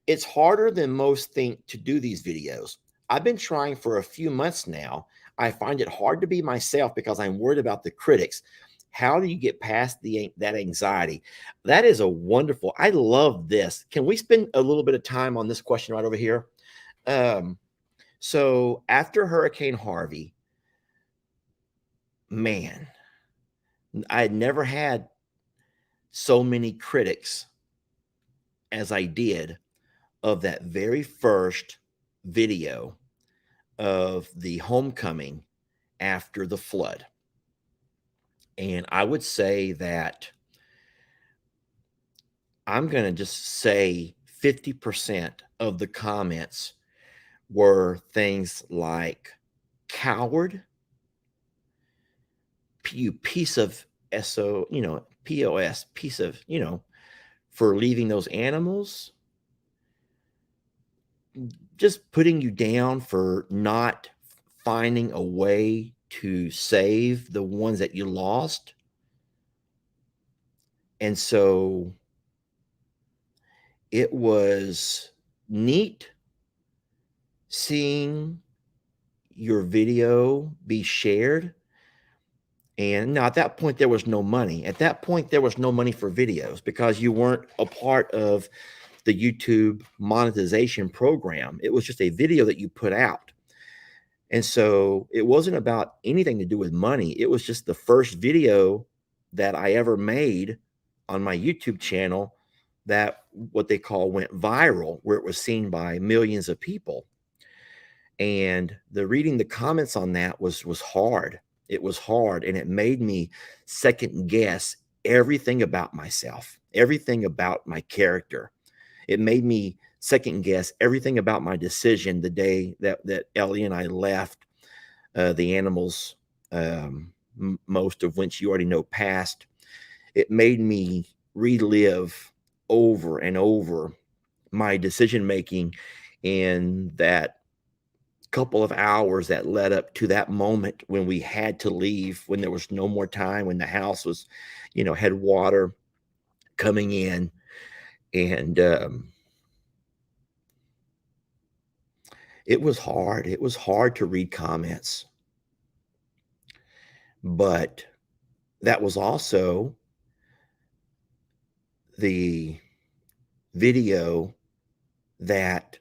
It's harder than most think to do these videos. I've been trying for a few months now. I find it hard to be myself because I'm worried about the critics. How do you get past that anxiety? That is a wonderful, I love this. Can we spend a little bit of time on this question right over here? So after Hurricane Harvey, man, I had never had so many critics as I did of that very first video of the homecoming after the flood. And I would say that I'm going to just say 50% of the comments were things like coward, you piece of SO, POS, piece of, for leaving those animals, just putting you down for not finding a way to save the ones that you lost. And so it was neat seeing your video be shared. And now at that point, there was no money. At that point, there was no money for videos because you weren't a part of the YouTube monetization program. It was just a video that you put out. And so it wasn't about anything to do with money. It was just the first video that I ever made on my YouTube channel that what they call went viral, where it was seen by millions of people. And reading the comments on that was hard. It was hard, and it made me second guess everything about myself, everything about my character. It made me second guess everything about my decision the day that Ellie and I left the animals, most of which you already know passed. It made me relive over and over my decision making in that couple of hours that led up to that moment when we had to leave, when there was no more time, when the house was, had water coming in. And it was hard. It was hard to read comments. But that was also the video that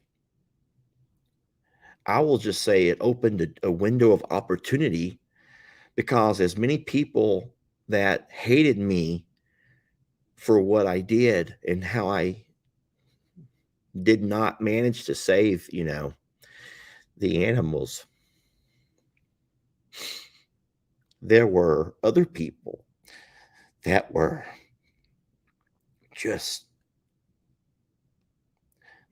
I will just say it opened a window of opportunity, because as many people that hated me for what I did and how I did not manage to save, the animals, there were other people that were just,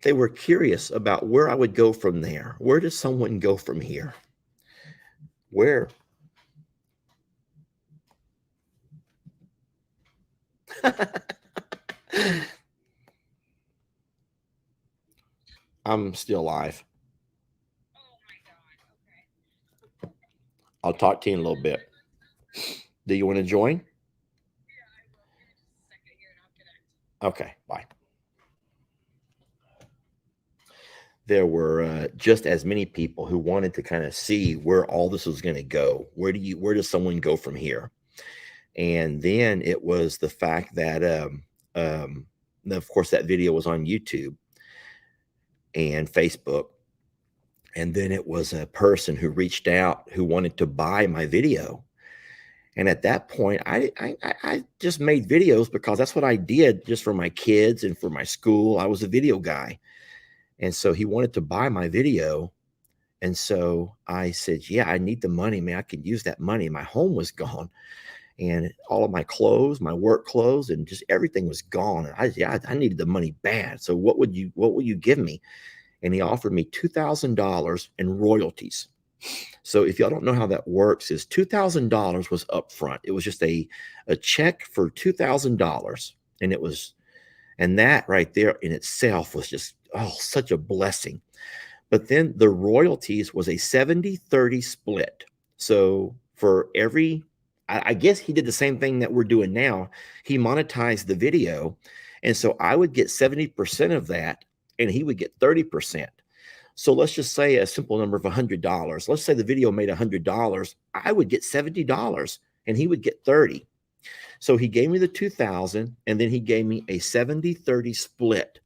they were curious about where I would go from there. Where does someone go from here? Where? I'm still alive. Oh my God. Okay. I'll talk to you in a little bit. Do you want to join? Yeah, I will. Give me just a second here and I'll connect. Okay, bye. There were just as many people who wanted to kind of see where all this was going to go. Where does someone go from here? And then it was the fact that, of course, that video was on YouTube and Facebook. And then it was a person who reached out who wanted to buy my video. And at that point, I just made videos because that's what I did just for my kids and for my school. I was a video guy. And so he wanted to buy my video. And so I said, yeah, I need the money, man. I could use that money. My home was gone. And all of my clothes, my work clothes, and just everything was gone. And I needed the money bad. So what would you give me? And he offered me $2,000 in royalties. So if y'all don't know how that works, is $2,000 was upfront. It was just a check for $2,000. And that right there in itself was just, such a blessing. But then the royalties was a 70-30 split. So for every, I guess he did the same thing that we're doing now. He monetized the video. And so I would get 70% of that and he would get 30%. So let's just say a simple number of $100. Let's say the video made $100. I would get $70 and he would get 30. So he gave me the 2,000 and then he gave me a 70-30 split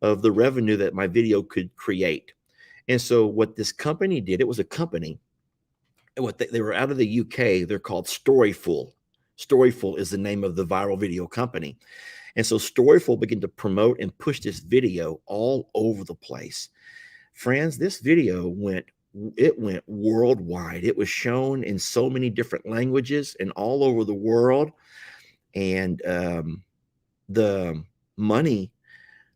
of the revenue that my video could create. And so what this company did, it was a company, and they were out of the UK. They're called Storyful. Storyful is the name of the viral video company. And so Storyful began to promote and push this video all over the place. Friends, this video went it went worldwide. It was shown in so many different languages and all over the world. And the money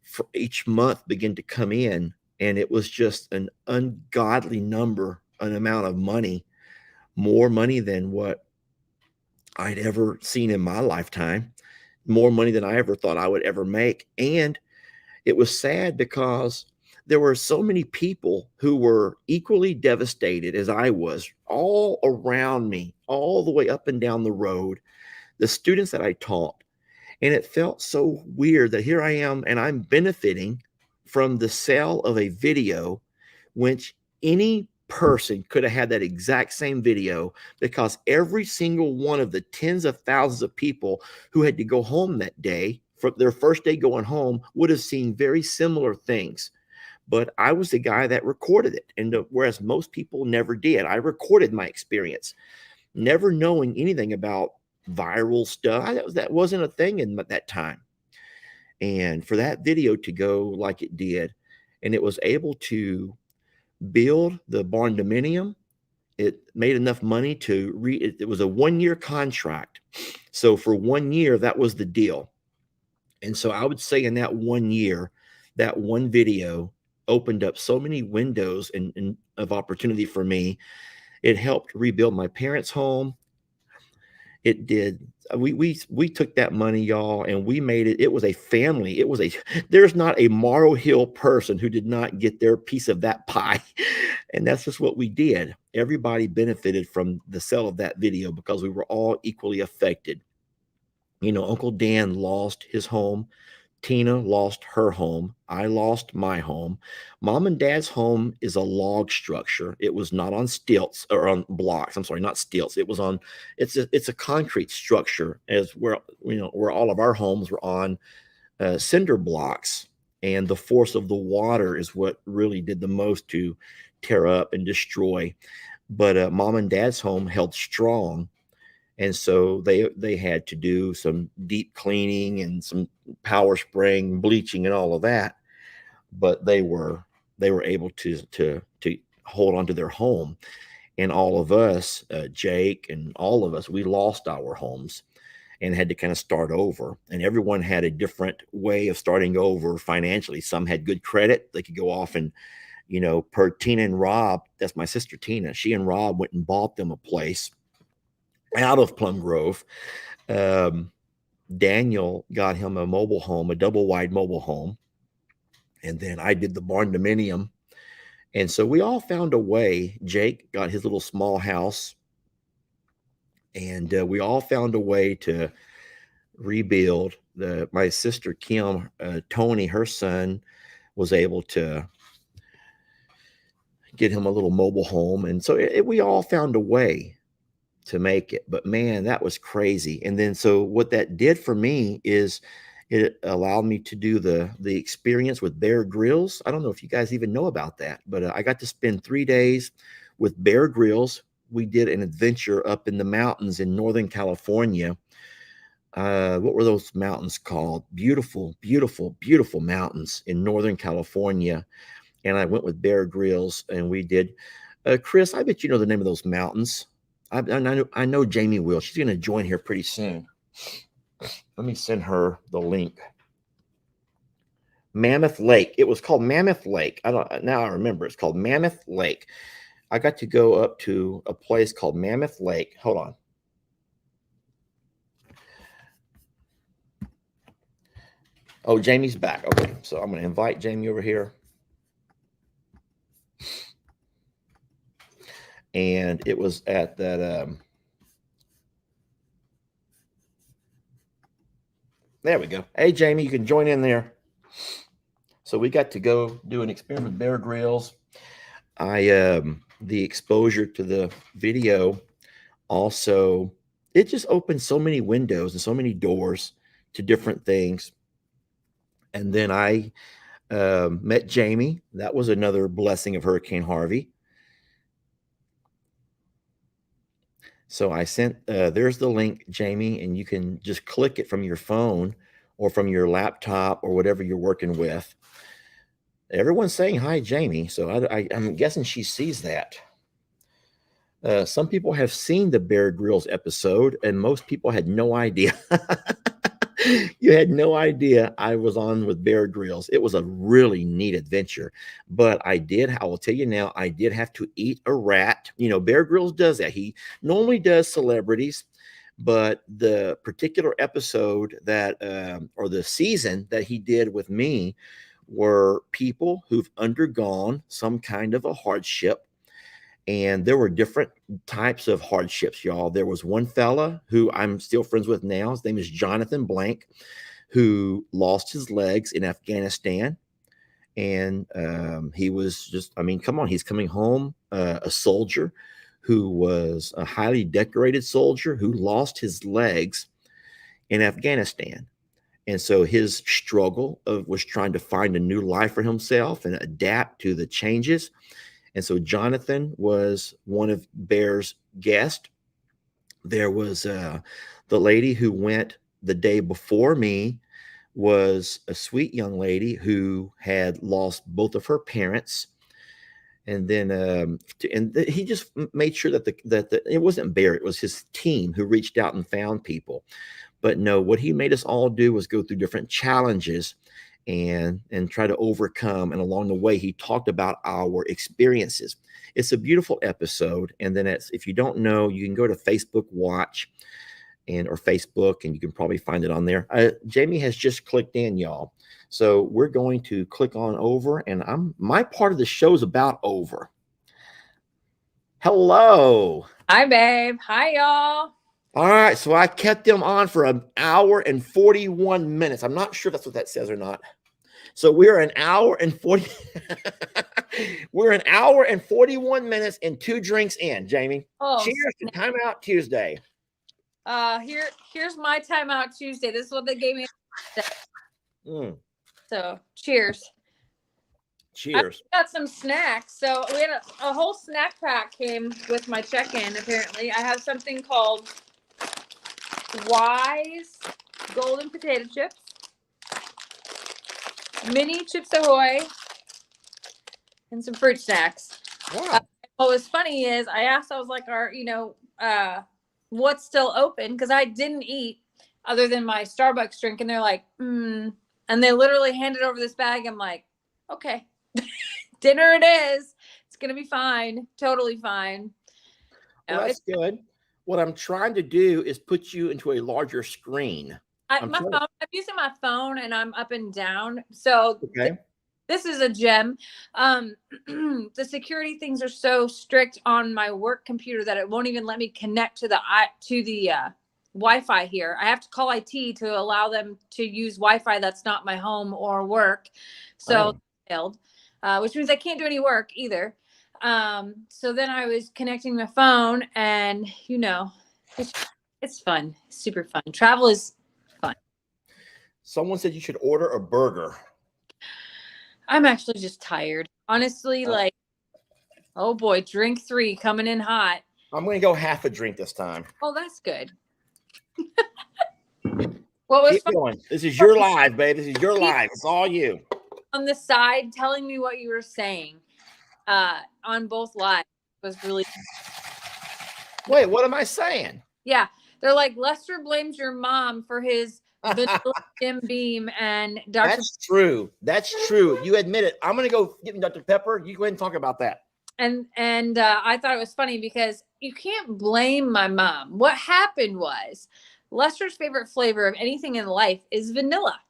for each month began to come in, and it was just an ungodly number, an amount of money, more money than what I'd ever seen in my lifetime, more money than I ever thought I would ever make. And it was sad because there were so many people who were equally devastated as I was, all around me, all the way up and down the road, the students that I taught. And it felt so weird that here I am and I'm benefiting from the sale of a video, which any person could have had that exact same video, because every single one of the tens of thousands of people who had to go home that day for their first day going home would have seen very similar things. But I was the guy that recorded it. And whereas most people never did, I recorded my experience, never knowing anything about viral stuff. That wasn't a thing in that time. And for that video to go like it did, and it was able to build the barn dominium, it made enough money to it was a 1-year contract. So for 1 year, that was the deal. And so I would say in that 1 year, that one video opened up so many windows and of opportunity for me. It helped rebuild my parents' home. It did. We took that money, y'all, and we made it. It was a family. It was there's not a Morrow Hill person who did not get their piece of that pie. And that's just what we did. Everybody benefited from the sale of that video because we were all equally affected. You know, Uncle Dan lost his home. Tina lost her home. I lost my home. Mom and Dad's home is a log structure. It was not on stilts or on blocks. I'm sorry, not stilts. It was on. It's a concrete structure, as where where all of our homes were on cinder blocks, and the force of the water is what really did the most to tear up and destroy. But Mom and Dad's home held strong. And so they had to do some deep cleaning and some power spraying, bleaching, and all of that. But they were able to hold on to their home. And all of us, Jake and all of us, we lost our homes and had to kind of start over. And everyone had a different way of starting over financially. Some had good credit; they could go off and, per Tina and Rob. That's my sister Tina. She and Rob went and bought them a place out of Plum Grove. Daniel got him a mobile home, a double wide mobile home. And then I did the barn dominium. And so we all found a way. Jake got his little small house. And we all found a way to rebuild. My sister Kim, Tony, her son, was able to get him a little mobile home. And so we all found a way to make it. But man, that was crazy. And then so what that did for me is it allowed me to do the experience with Bear Grylls. I don't know if you guys even know about that, but I got to spend 3 days with Bear Grylls. We did an adventure up in the mountains in Northern California. What were those mountains called? Beautiful, beautiful, beautiful mountains in Northern California. And I went with Bear Grylls and we did. Chris, I bet you know the name of those mountains. I know Jamie will. She's going to join here pretty soon. Let me send her the link. Mammoth Lake. It was called Mammoth Lake. Now I remember. It's called Mammoth Lake. I got to go up to a place called Mammoth Lake. Hold on. Oh, Jamie's back. Okay, so I'm going to invite Jamie over here. And it was at that. There we go. Hey, Jamie, you can join in there. So we got to go do an experiment with Bear Grylls. The exposure to the video also, it just opened so many windows and so many doors to different things. And then I met Jamie. That was another blessing of Hurricane Harvey. So I sent, there's the link, Jamie, and you can just click it from your phone or from your laptop or whatever you're working with. Everyone's saying hi, Jamie. So I'm guessing she sees that. Some people have seen the Bear Grylls episode, and most people had no idea. You had no idea I was on with Bear Grylls. It was a really neat adventure. But I will tell you now, I did have to eat a rat. You know, Bear Grylls does that. He normally does celebrities, but the particular episode that, or the season that he did with me, were people who've undergone some kind of a hardship. And there were different types of hardships, y'all. There was one fella who I'm still friends with now. His name is Jonathan Blank, who lost his legs in Afghanistan. And he was just, I mean, come on, he's coming home, a soldier who was a highly decorated soldier who lost his legs in Afghanistan. And so his struggle was trying to find a new life for himself and adapt to the changes. And so Jonathan was one of Bear's guests. There was the lady who went the day before me, was a sweet young lady who had lost both of her parents. And then he just made sure that it wasn't Bear, it was his team who reached out and found people. But no, what he made us all do was go through different challenges and try to overcome. And along the way, he talked about our experiences. It's a beautiful episode. And then if you don't know, you can go to Facebook Watch or Facebook, and you can probably find it on there. Jamie has just clicked in, y'all. So we're going to click on over, and my part of the show is about over. Hello. Hi, babe. Hi, y'all. All right, so I kept them on for an hour and 41 minutes. I'm not sure if that's what that says or not. So we're an hour and 40. We're an hour and 41 minutes and 2 drinks in, Jamie. Oh, cheers to Timeout Tuesday. Here's my Timeout Tuesday. This is what they gave me. So cheers. Cheers. I got some snacks. So we had a whole snack pack came with my check-in. Apparently, I have something called Wise golden potato chips, mini Chips Ahoy, and some fruit snacks. Wow. What was funny is I asked, I was like, what's still open? Because I didn't eat other than my Starbucks drink. And they're like, and they literally handed over this bag. I'm like, okay, dinner it is. It's going to be fine. Totally fine. Well, that's good. What I'm trying to do is put you into a larger screen. I'm using my phone and I'm up and down. So okay. This is a gem. The security things are so strict on my work computer that it won't even let me connect to the Wi-Fi here. I have to call IT to allow them to use Wi-Fi that's not my home or work. So failed, which means I can't do any work either. So then I was connecting my phone, and it's fun, super fun. Travel is fun. Someone said you should order a burger. I'm actually just tired. Honestly, oh boy, drink 3 coming in hot. I'm going to go half a drink this time. Oh, that's good. What was Keep going. This is your live, babe. This is your live. It's all you. On the side, telling me what you were saying on both lives was really. Wait, what am I saying? Yeah, they're like, Lester blames your mom for his vanilla Jim Beam and Dr. That's true. That's true. You admit it. I'm going to go get Dr. Pepper. You go ahead and talk about that. And I thought it was funny because you can't blame my mom. What happened was Lester's favorite flavor of anything in life is vanilla.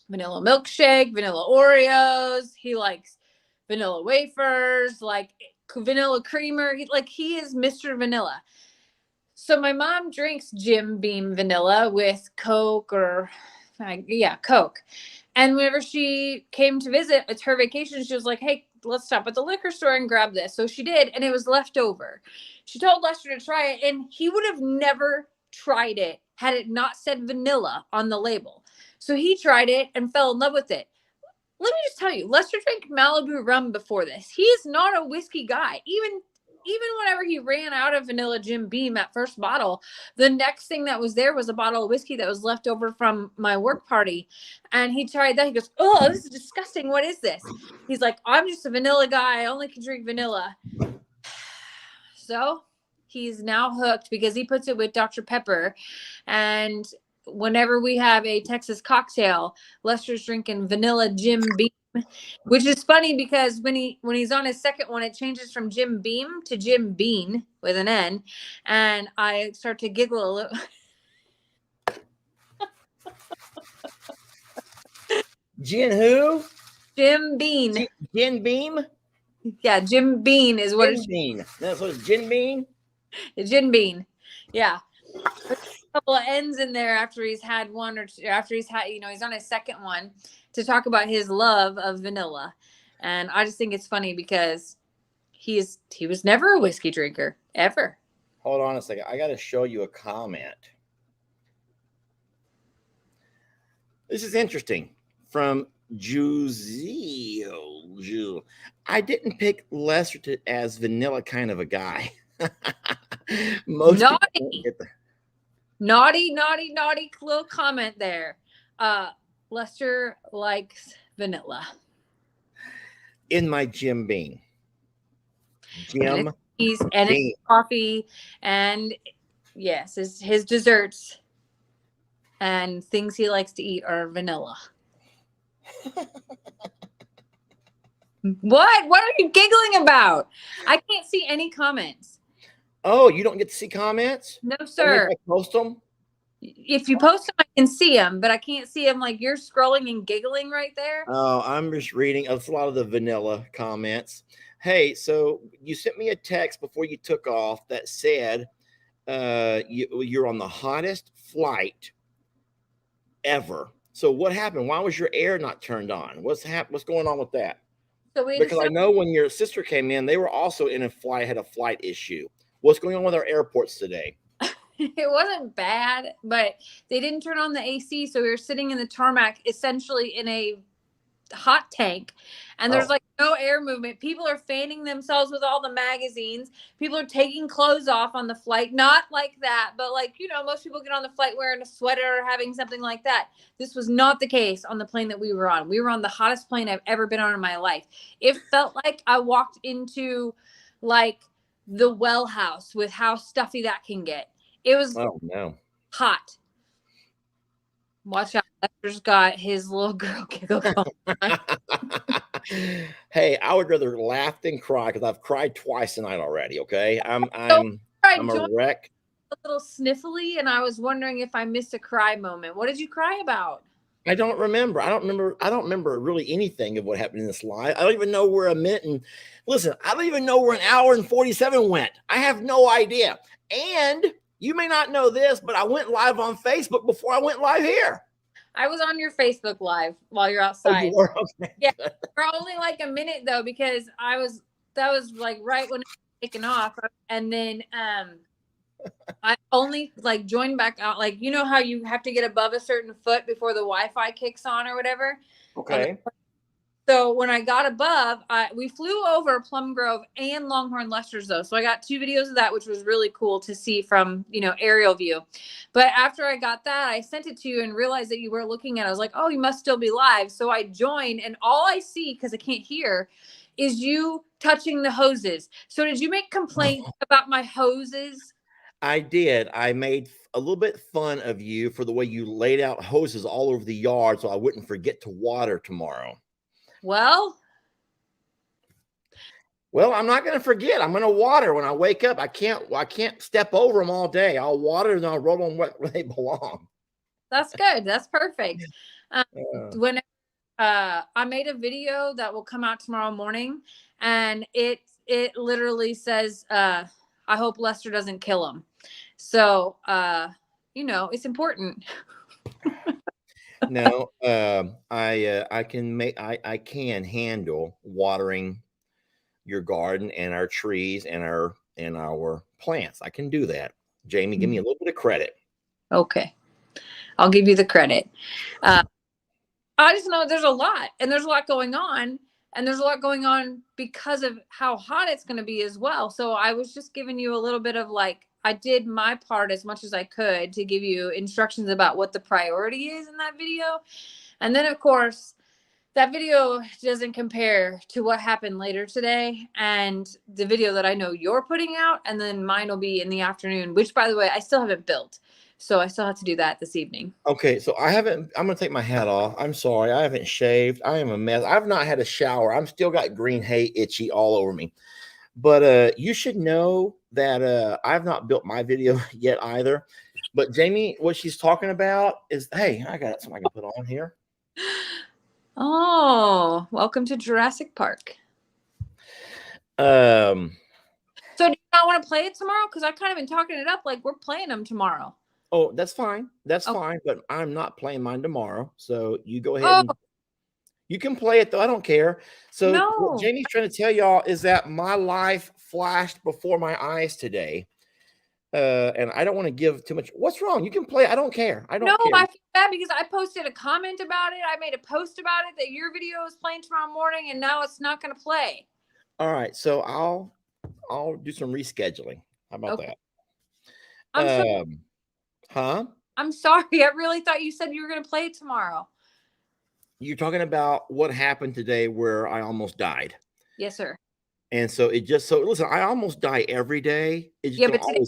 Vanilla milkshake, vanilla Oreos. He likes vanilla wafers, like vanilla creamer. He is Mr. Vanilla. So my mom drinks Jim Beam vanilla with Coke Coke. And whenever she came to visit, it's her vacation. She was like, hey, let's stop at the liquor store and grab this. So she did, and it was left over. She told Lester to try it, and he would have never tried it had it not said vanilla on the label. So he tried it and fell in love with it. Let me just tell you, Lester drank Malibu rum before this. He is not a whiskey guy. Even even whenever he ran out of vanilla Jim Beam, that first bottle, the next thing that was there was a bottle of whiskey that was left over from my work party. And he tried that. He goes, "Oh, this is disgusting. What is this?" He's like, "I'm just a vanilla guy. I only can drink vanilla." So he's now hooked because he puts it with Dr. Pepper. And whenever we have a Texas cocktail, Lester's drinking vanilla Jim Beam. Which is funny because when he's on his second one, it changes from Jim Beam to Jim Bean with an N, and I start to giggle a little. Gin who? Jim Bean. Gin Beam? Yeah, Jim Bean is what Gin Bean. That's what it's Gin Bean? Jim Bean. Yeah. A couple of N's in there after he's had one or two, after he's had, he's on his second one to talk about his love of vanilla. And I just think it's funny because he was never a whiskey drinker, ever. Hold on a second. I got to show you a comment. This is interesting. From Juzio. I didn't pick Lester as vanilla kind of a guy. Most naughty little comment there. Lester likes vanilla in my Jim Beam. Jim and his coffee, and yes, his desserts and things he likes to eat are vanilla. What are you giggling about? I can't see any comments. Oh, you don't get to see comments? No, sir. If I post them? If you post them, I can see them, but I can't see them like you're scrolling and giggling right there. Oh, I'm just reading. It's a lot of the vanilla comments. Hey, so you sent me a text before you took off that said you're on the hottest flight ever. So what happened? Why was your air not turned on? What's going on with that? Because I know when your sister came in, they were also in a flight, had a flight issue. What's going on with our airports today? It wasn't bad, but they didn't turn on the AC. So we were sitting in the tarmac, essentially in a hot tank, and there's like no air movement. People are fanning themselves with all the magazines. People are taking clothes off on the flight. Not like that, but like, most people get on the flight wearing a sweater or having something like that. This was not the case on the plane that we were on. We were on the hottest plane I've ever been on in my life. It felt like I walked into like the well house with how stuffy that can get. It was hot. Watch out. Lester's got his little girl giggle going on. Hey, I would rather laugh than cry because I've cried twice tonight already. Okay. I'm a wreck. A little sniffly, and I was wondering if I missed a cry moment. What did you cry about? I don't remember. I don't remember really anything of what happened in this live. I don't even know where a minute and listen, I don't even know where an hour and 47 went. I have no idea. And you may not know this, but I went live on Facebook before I went live here. I was on your Facebook live while you're outside. Oh, you were? Okay. Yeah, for only like a minute though, because that was like right when it was taken off, and then I only like joined back out. Like, how you have to get above a certain foot before the Wi-Fi kicks on or whatever. Okay. So when I got above, we flew over Plum Grove and Longhorn Lester's though. So I got 2 videos of that, which was really cool to see from, aerial view. But after I got that, I sent it to you and realized that you were looking at it. I was like, oh, you must still be live. So I joined, and all I see, because I can't hear, is you touching the hoses. So did you make complaints about my hoses? I did. I made a little bit fun of you for the way you laid out hoses all over the yard so I wouldn't forget to water tomorrow. Well, I'm not going to forget. I'm going to water when I wake up. I can't step over them all day. I'll water and I'll roll them where they belong. That's good. That's perfect. When I made a video that will come out tomorrow morning, and it literally says, I hope Lester doesn't kill him. So, it's important. No, I can handle watering your garden and our trees and our plants. I can do that. Jamie, give me a little bit of credit. Okay. I'll give you the credit. I just know there's a lot going on. And there's a lot going on because of how hot it's going to be as well. So I was just giving you a little bit of like, I did my part as much as I could to give you instructions about what the priority is in that video. And then, of course, that video doesn't compare to what happened later today and the video that I know you're putting out. And then mine will be in the afternoon, which, by the way, I still haven't built. So I still have to do that this evening. Okay, so I'm gonna take my hat off. I'm sorry, I haven't shaved. I am a mess. I've not had a shower. I'm still got green hay itchy all over me. But you should know that I've not built my video yet either. But Jamie, what she's talking about is, hey, I got something I can put on here. Oh, welcome to Jurassic Park. Um, So do you not want to play it tomorrow? Because I've kind of been talking it up like we're playing them tomorrow. oh, that's fine. That's Okay. fine. But I'm not playing mine tomorrow. So you go ahead and you can play it though. I don't care. So No. what Jamie's trying to tell y'all is that my life flashed before my eyes today. And I don't want to give too much. What's wrong? You can play. I don't care. I don't care. I feel bad because I posted a comment about it. I made a post about it that your video is playing tomorrow morning, and now it's not going to play. All right. So I'll do some rescheduling. How about Okay. that? Huh? I'm sorry. I really thought you said you were going to play it tomorrow. You're talking about what happened today where I almost died. Yes, sir. And so it just listen, I almost die every day. It just but today,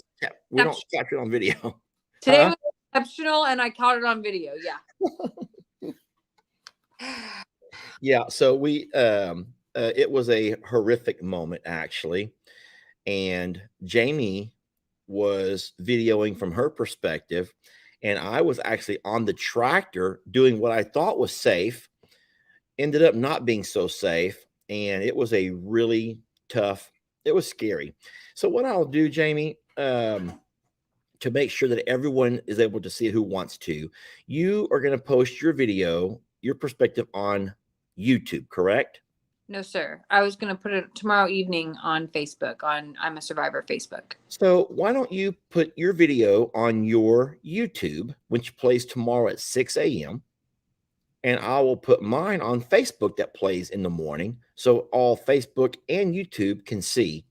we don't capture it on video. Today was exceptional, and I caught it on video. Yeah. Yeah. So we it was a horrific moment actually. And Jamie was videoing from her perspective. And I was actually on the tractor doing what I thought was safe, ended up not being so safe. And it was a really tough, it was scary. So what I'll do, Jamie, to make sure that everyone is able to see who wants to, you are going to post your video, your perspective on YouTube, correct? No, sir. I was going to put it tomorrow evening on Facebook, on I'm a Survivor Facebook. So why don't you put your video on your YouTube, which plays tomorrow at 6 a.m. And I will put mine on Facebook that plays in the morning. So all Facebook and YouTube can see.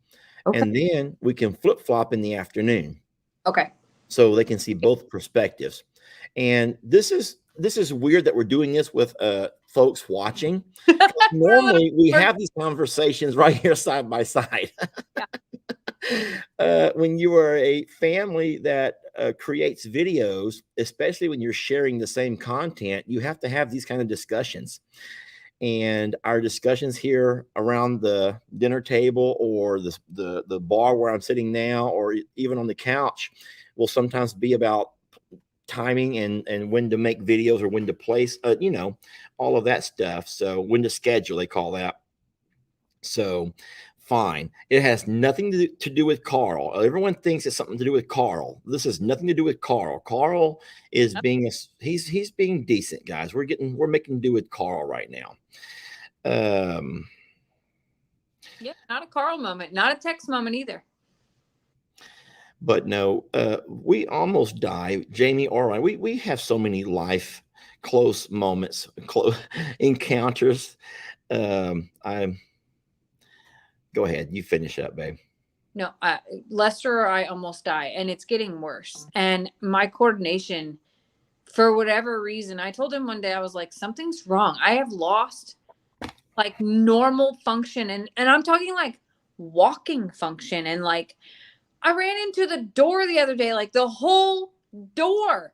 Okay. And then we can flip-flop in the afternoon. Okay. So they can see both perspectives. And this is weird that we're doing this with folks watching. Normally we have these conversations right here side by side. When you are a family that creates videos, especially when you're sharing the same content, you have to have these kind of discussions. And our discussions here around the dinner table or the bar where I'm sitting now, or even on the couch, will sometimes be about timing and when to make videos or when to place, all of that stuff. So when to schedule, they call that. So fine. It has nothing to do with Carl. Everyone thinks it's something to do with Carl. This has nothing to do with Carl. Carl is being he's being decent, guys. We're making do with Carl right now. Yeah, not a Carl moment, not a text moment either. But no, we almost die, Jamie. All right, we have so many life close moments, close encounters. Go ahead, you finish up, babe. No, Lester or I almost die, and it's getting worse. And my coordination, for whatever reason, I told him one day, I was like, something's wrong. I have lost like normal function, and I'm talking like walking function, and like I ran into the door the other day, like the whole door.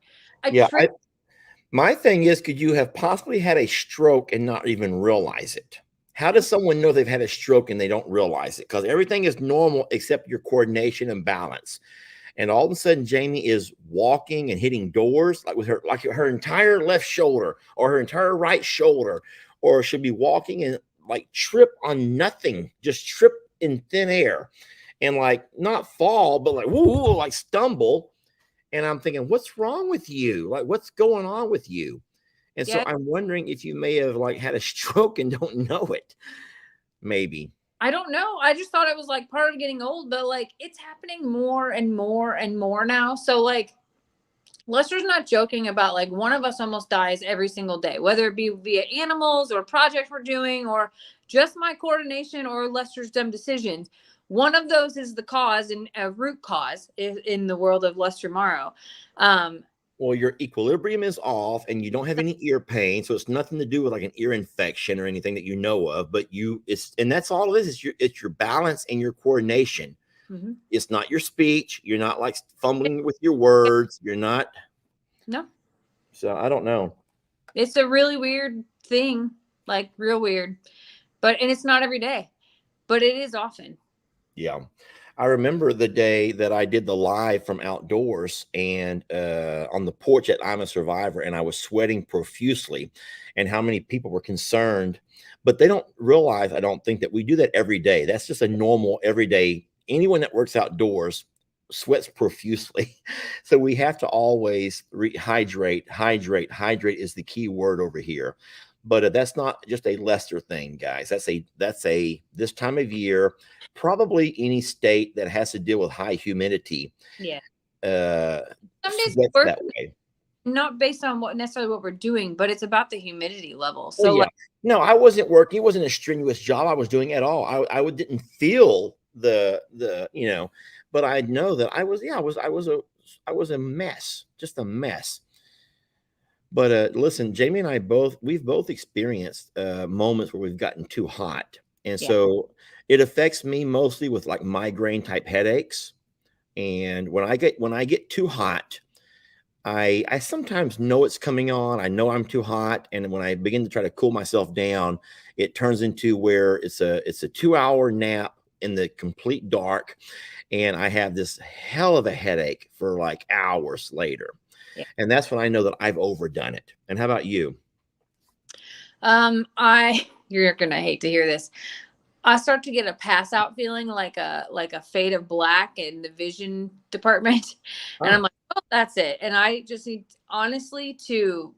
My thing is, could you have possibly had a stroke and not even realize it? How does someone know they've had a stroke and they don't realize it? Because everything is normal except your coordination and balance. And all of a sudden, Jamie is walking and hitting doors like with her entire left shoulder or her entire right shoulder, or she'll be walking and like trip on nothing, just trip in thin air and like not fall, but like woo, like stumble. And I'm thinking, what's wrong with you? Like, what's going on with you? And so I'm wondering if you may have like had a stroke and don't know it. Maybe. I don't know. I just thought it was like part of getting old, but like it's happening more and more and more now. So like Lester's not joking about like one of us almost dies every single day, whether it be via animals or projects we're doing or just my coordination or Lester's dumb decisions. One of those is the cause and a root cause in the world of Lester Morrow. Well, your equilibrium is off and you don't have any ear pain. So it's nothing to do with like an ear infection or anything that you know of, but and that's all it is. It's your balance and your coordination. Mm-hmm. It's not your speech. You're not like fumbling with your words. You're not. No. So I don't know. It's a really weird thing, like real weird, and it's not every day, but it is often. Yeah. I remember the day that I did the live from outdoors and on the porch at I'm a Survivor, and I was sweating profusely, and how many people were concerned, but they don't realize, I don't think, that we do that every day. That's just a normal everyday. Anyone that works outdoors sweats profusely. So we have to always hydrate. Hydrate is the key word over here. But that's not just a Lester thing, guys. That's a this time of year, probably any state that has to deal with high humidity. Yeah. Some days that way. Not based on necessarily what we're doing, but it's about the humidity level. So yeah. No, I wasn't working. It wasn't a strenuous job I was doing at all. I didn't feel the but I know that I was a mess, just a mess. But listen, Jamie and I we've both experienced moments where we've gotten too hot. And so it affects me mostly with like migraine type headaches. And when I get too hot, I sometimes know it's coming on. I know I'm too hot. And when I begin to try to cool myself down, it turns into where it's a 2-hour nap in the complete dark. And I have this hell of a headache for like hours later. Yeah. And that's when I know that I've overdone it. And how about you? You're gonna hate to hear this. I start to get a pass out feeling, like a fade of black in the vision department. And I'm like, oh, that's it. And I just need, honestly, to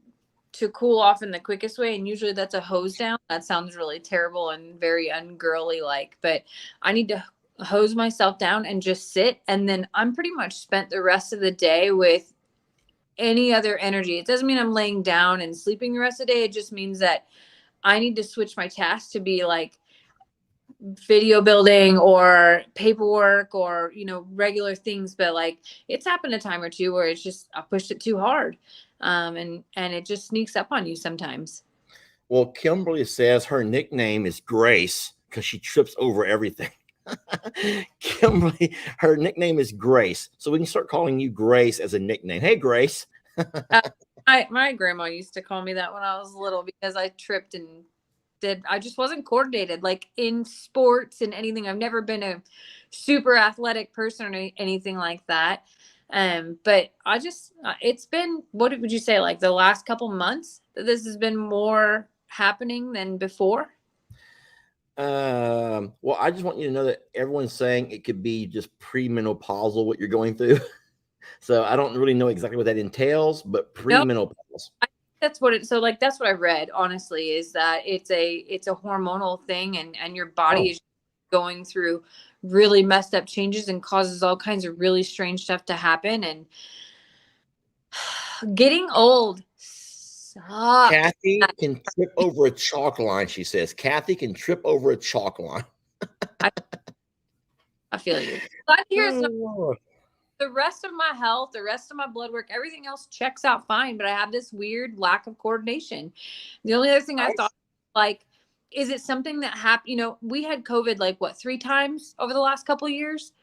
cool off in the quickest way. And usually that's a hose down. That sounds really terrible and very ungirly like, but I need to hose myself down and just sit. And then I'm pretty much spent the rest of the day with any other energy. It doesn't mean I'm laying down and sleeping the rest of the day. It just means that I need to switch my task to be like video building or paperwork or, regular things. But like, it's happened a time or two where it's just, I pushed it too hard. And it just sneaks up on you sometimes. Well, Kimberly says her nickname is Grace because she trips over everything. Kimberly, her nickname is Grace. So we can start calling you Grace as a nickname. Hey, Grace. My grandma used to call me that when I was little because I tripped and I just wasn't coordinated, like in sports and anything. I've never been a super athletic person or anything like that. But it's been, what would you say, like the last couple months that this has been more happening than before? Well, I just want you to know that everyone's saying it could be just premenopausal what you're going through. So I don't really know exactly what that entails, but premenopausal. That's what that's what I read, honestly, is that it's a hormonal thing and your body is going through really messed up changes and causes all kinds of really strange stuff to happen. And getting old sucks. Kathy can trip over a chalk line, she says. Kathy can trip over a chalk line. I feel you. But here's the rest of my health, the rest of my blood work, everything else checks out fine. But I have this weird lack of coordination. The only other thing I thought, like, is it something that happened? We had COVID like 3 times over the last couple of years?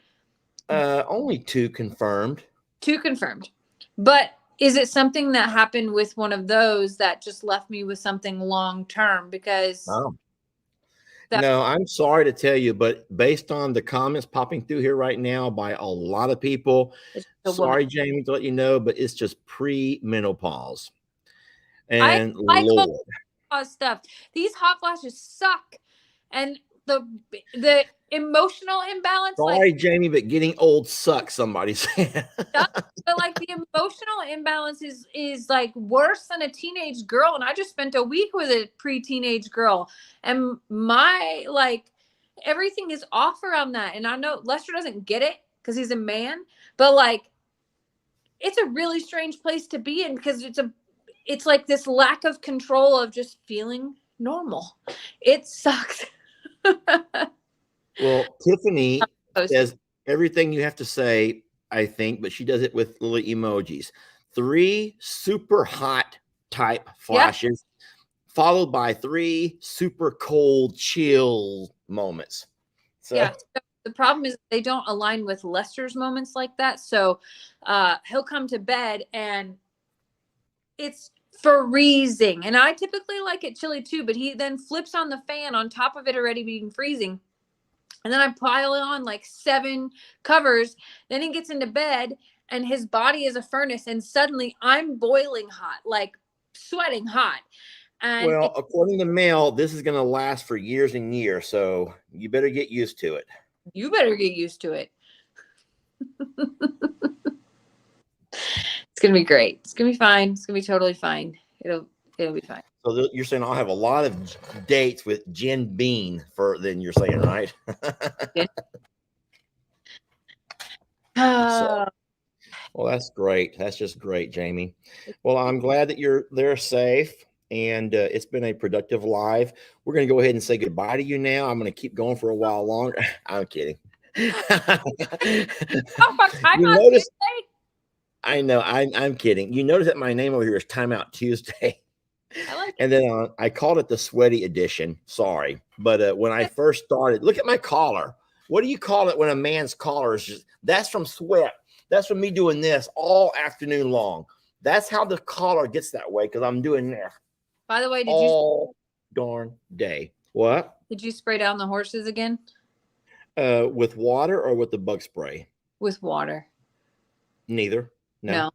Only 2 confirmed. 2 confirmed. But is it something that happened with one of those that just left me with something long term? Because no, I'm sorry to tell you, but based on the comments popping through here right now by a lot of people, sorry, Jamie, to let you know, but it's just pre-menopause. And Lord, stuff. These hot flashes suck, and the emotional imbalance. Sorry, Jamie, but getting old sucks. Somebody said. But like the emotional imbalance is like worse than a teenage girl, and I just spent a week with a pre-teenage girl, and my everything is off around that. And I know Lester doesn't get it because he's a man, but like it's a really strange place to be in because it's like this lack of control of just feeling normal. It sucks. Well, Tiffany says everything you have to say, I think, but she does it with little emojis. 3 super hot type flashes, followed by 3 super cold, chill moments. So yeah. So the problem is they don't align with Lester's moments like that. So he'll come to bed and it's freezing. And I typically like it chilly too, but he then flips on the fan on top of it already being freezing. And then I pile on like 7 covers. Then he gets into bed and his body is a furnace. And suddenly I'm boiling hot, like sweating hot. And well, according to Mel, this is going to last for years and years. So you better get used to it. You better get used to it. It's going to be great. It's going to be fine. It's going to be totally fine. It'll be fine. So you're saying I'll have a lot of dates with Jen Bean then you're saying, right? So, well, that's great. That's just great, Jamie. Well, I'm glad that they're safe, and it's been a productive live. We're going to go ahead and say goodbye to you now. I'm going to keep going for a while longer. I'm kidding. You notice, I know, I'm kidding. You notice that my name over here is Timeout Tuesday. I like it. And then I called it the sweaty edition. Sorry. But when I first started, look at my collar. What do you call it when a man's collar is just, that's from sweat. That's from me doing this all afternoon long. That's how the collar gets that way, because I'm doing this. By the way, all darn day. What? Did you spray down the horses again? With water or with the bug spray? With water. Neither. No.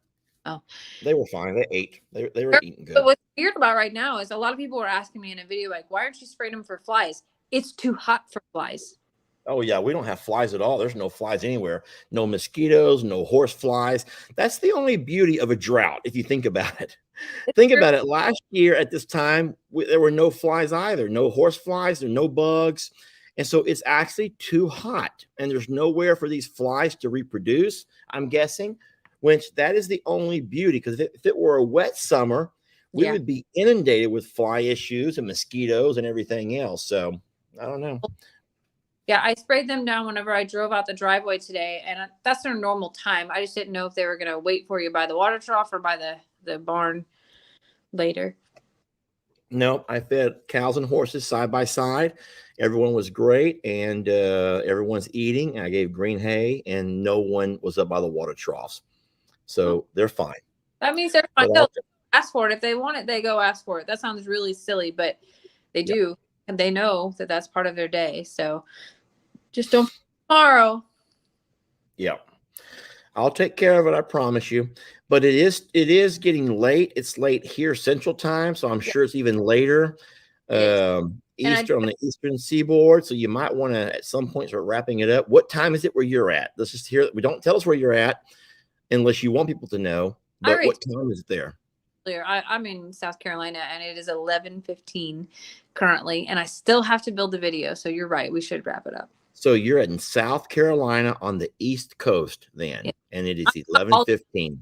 Oh. They were fine. They ate. They were eating good. But what's weird about right now is a lot of people are asking me in a video, like, why aren't you spraying them for flies? It's too hot for flies. Oh, yeah. We don't have flies at all. There's no flies anywhere. No mosquitoes, no horse flies. That's the only beauty of a drought, if you think about it. Think about it. Last year at this time, there were no flies either. No horse flies. There are no bugs. And so it's actually too hot. And there's nowhere for these flies to reproduce, I'm guessing. Which that is the only beauty, because if it were a wet summer, we would be inundated with fly issues and mosquitoes and everything else. So I don't know. Yeah, I sprayed them down whenever I drove out the driveway today, and that's their normal time. I just didn't know if they were going to wait for you by the water trough or by the barn later. No, I fed cows and horses side by side. Everyone was great, and everyone's eating. I gave green hay, and no one was up by the water troughs. So they're fine. That means they're fine. They'll ask for it. If they want it, they go ask for it. That sounds really silly, but they do. And they know that that's part of their day. So just don't tomorrow. Yeah. I'll take care of it. I promise you. But it is getting late. It's late here Central Time. So I'm sure it's even later. Eastern on the Eastern Seaboard. So you might want to at some point start wrapping it up. What time is it where you're at? Let's just hear. We don't tell us where you're at unless you want people to know. But what time is it there? I'm in South Carolina, and it is 11:15 currently, and I still have to build the video. So you're right. We should wrap it up. So you're in South Carolina on the East Coast then, and it is 11:15.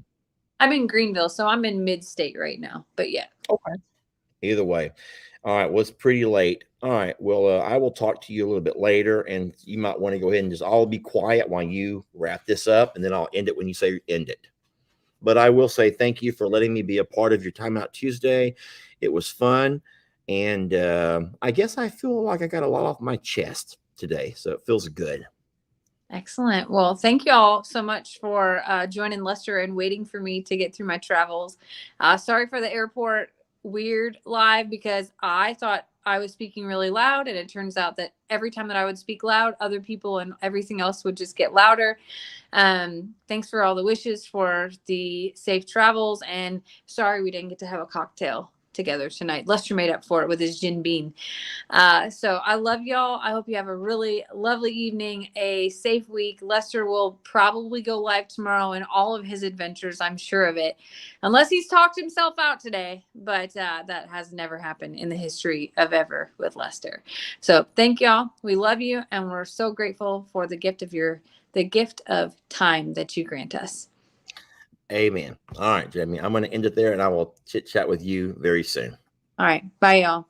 I'm in Greenville, so I'm in mid-state right now. But yeah. Okay. Either way. All right. Well, it's pretty late. All right. Well, I will talk to you a little bit later, and you might want to go ahead and I'll be quiet while you wrap this up, and then I'll end it when you say end it. But I will say thank you for letting me be a part of your Timeout Tuesday. It was fun, and I guess I feel like I got a lot off my chest today, so it feels good. Excellent. Well, thank you all so much for joining Lester and waiting for me to get through my travels. Sorry for the airport weird live, because I thought I was speaking really loud, and it turns out that every time that I would speak loud, other people and everything else would just get louder. Thanks for all the wishes for the safe travels, and sorry we didn't get to have a cocktail together tonight. Lester made up for it with his gin bean. So I love y'all. I hope you have a really lovely evening, a safe week. Lester will probably go live tomorrow in all of his adventures. I'm sure of it, unless he's talked himself out today, but that has never happened in the history of ever with Lester. So thank y'all. We love you, and we're so grateful for the gift of time that you grant us. Amen. All right, Jamie, I'm going to end it there, and I will chit chat with you very soon. All right. Bye, y'all.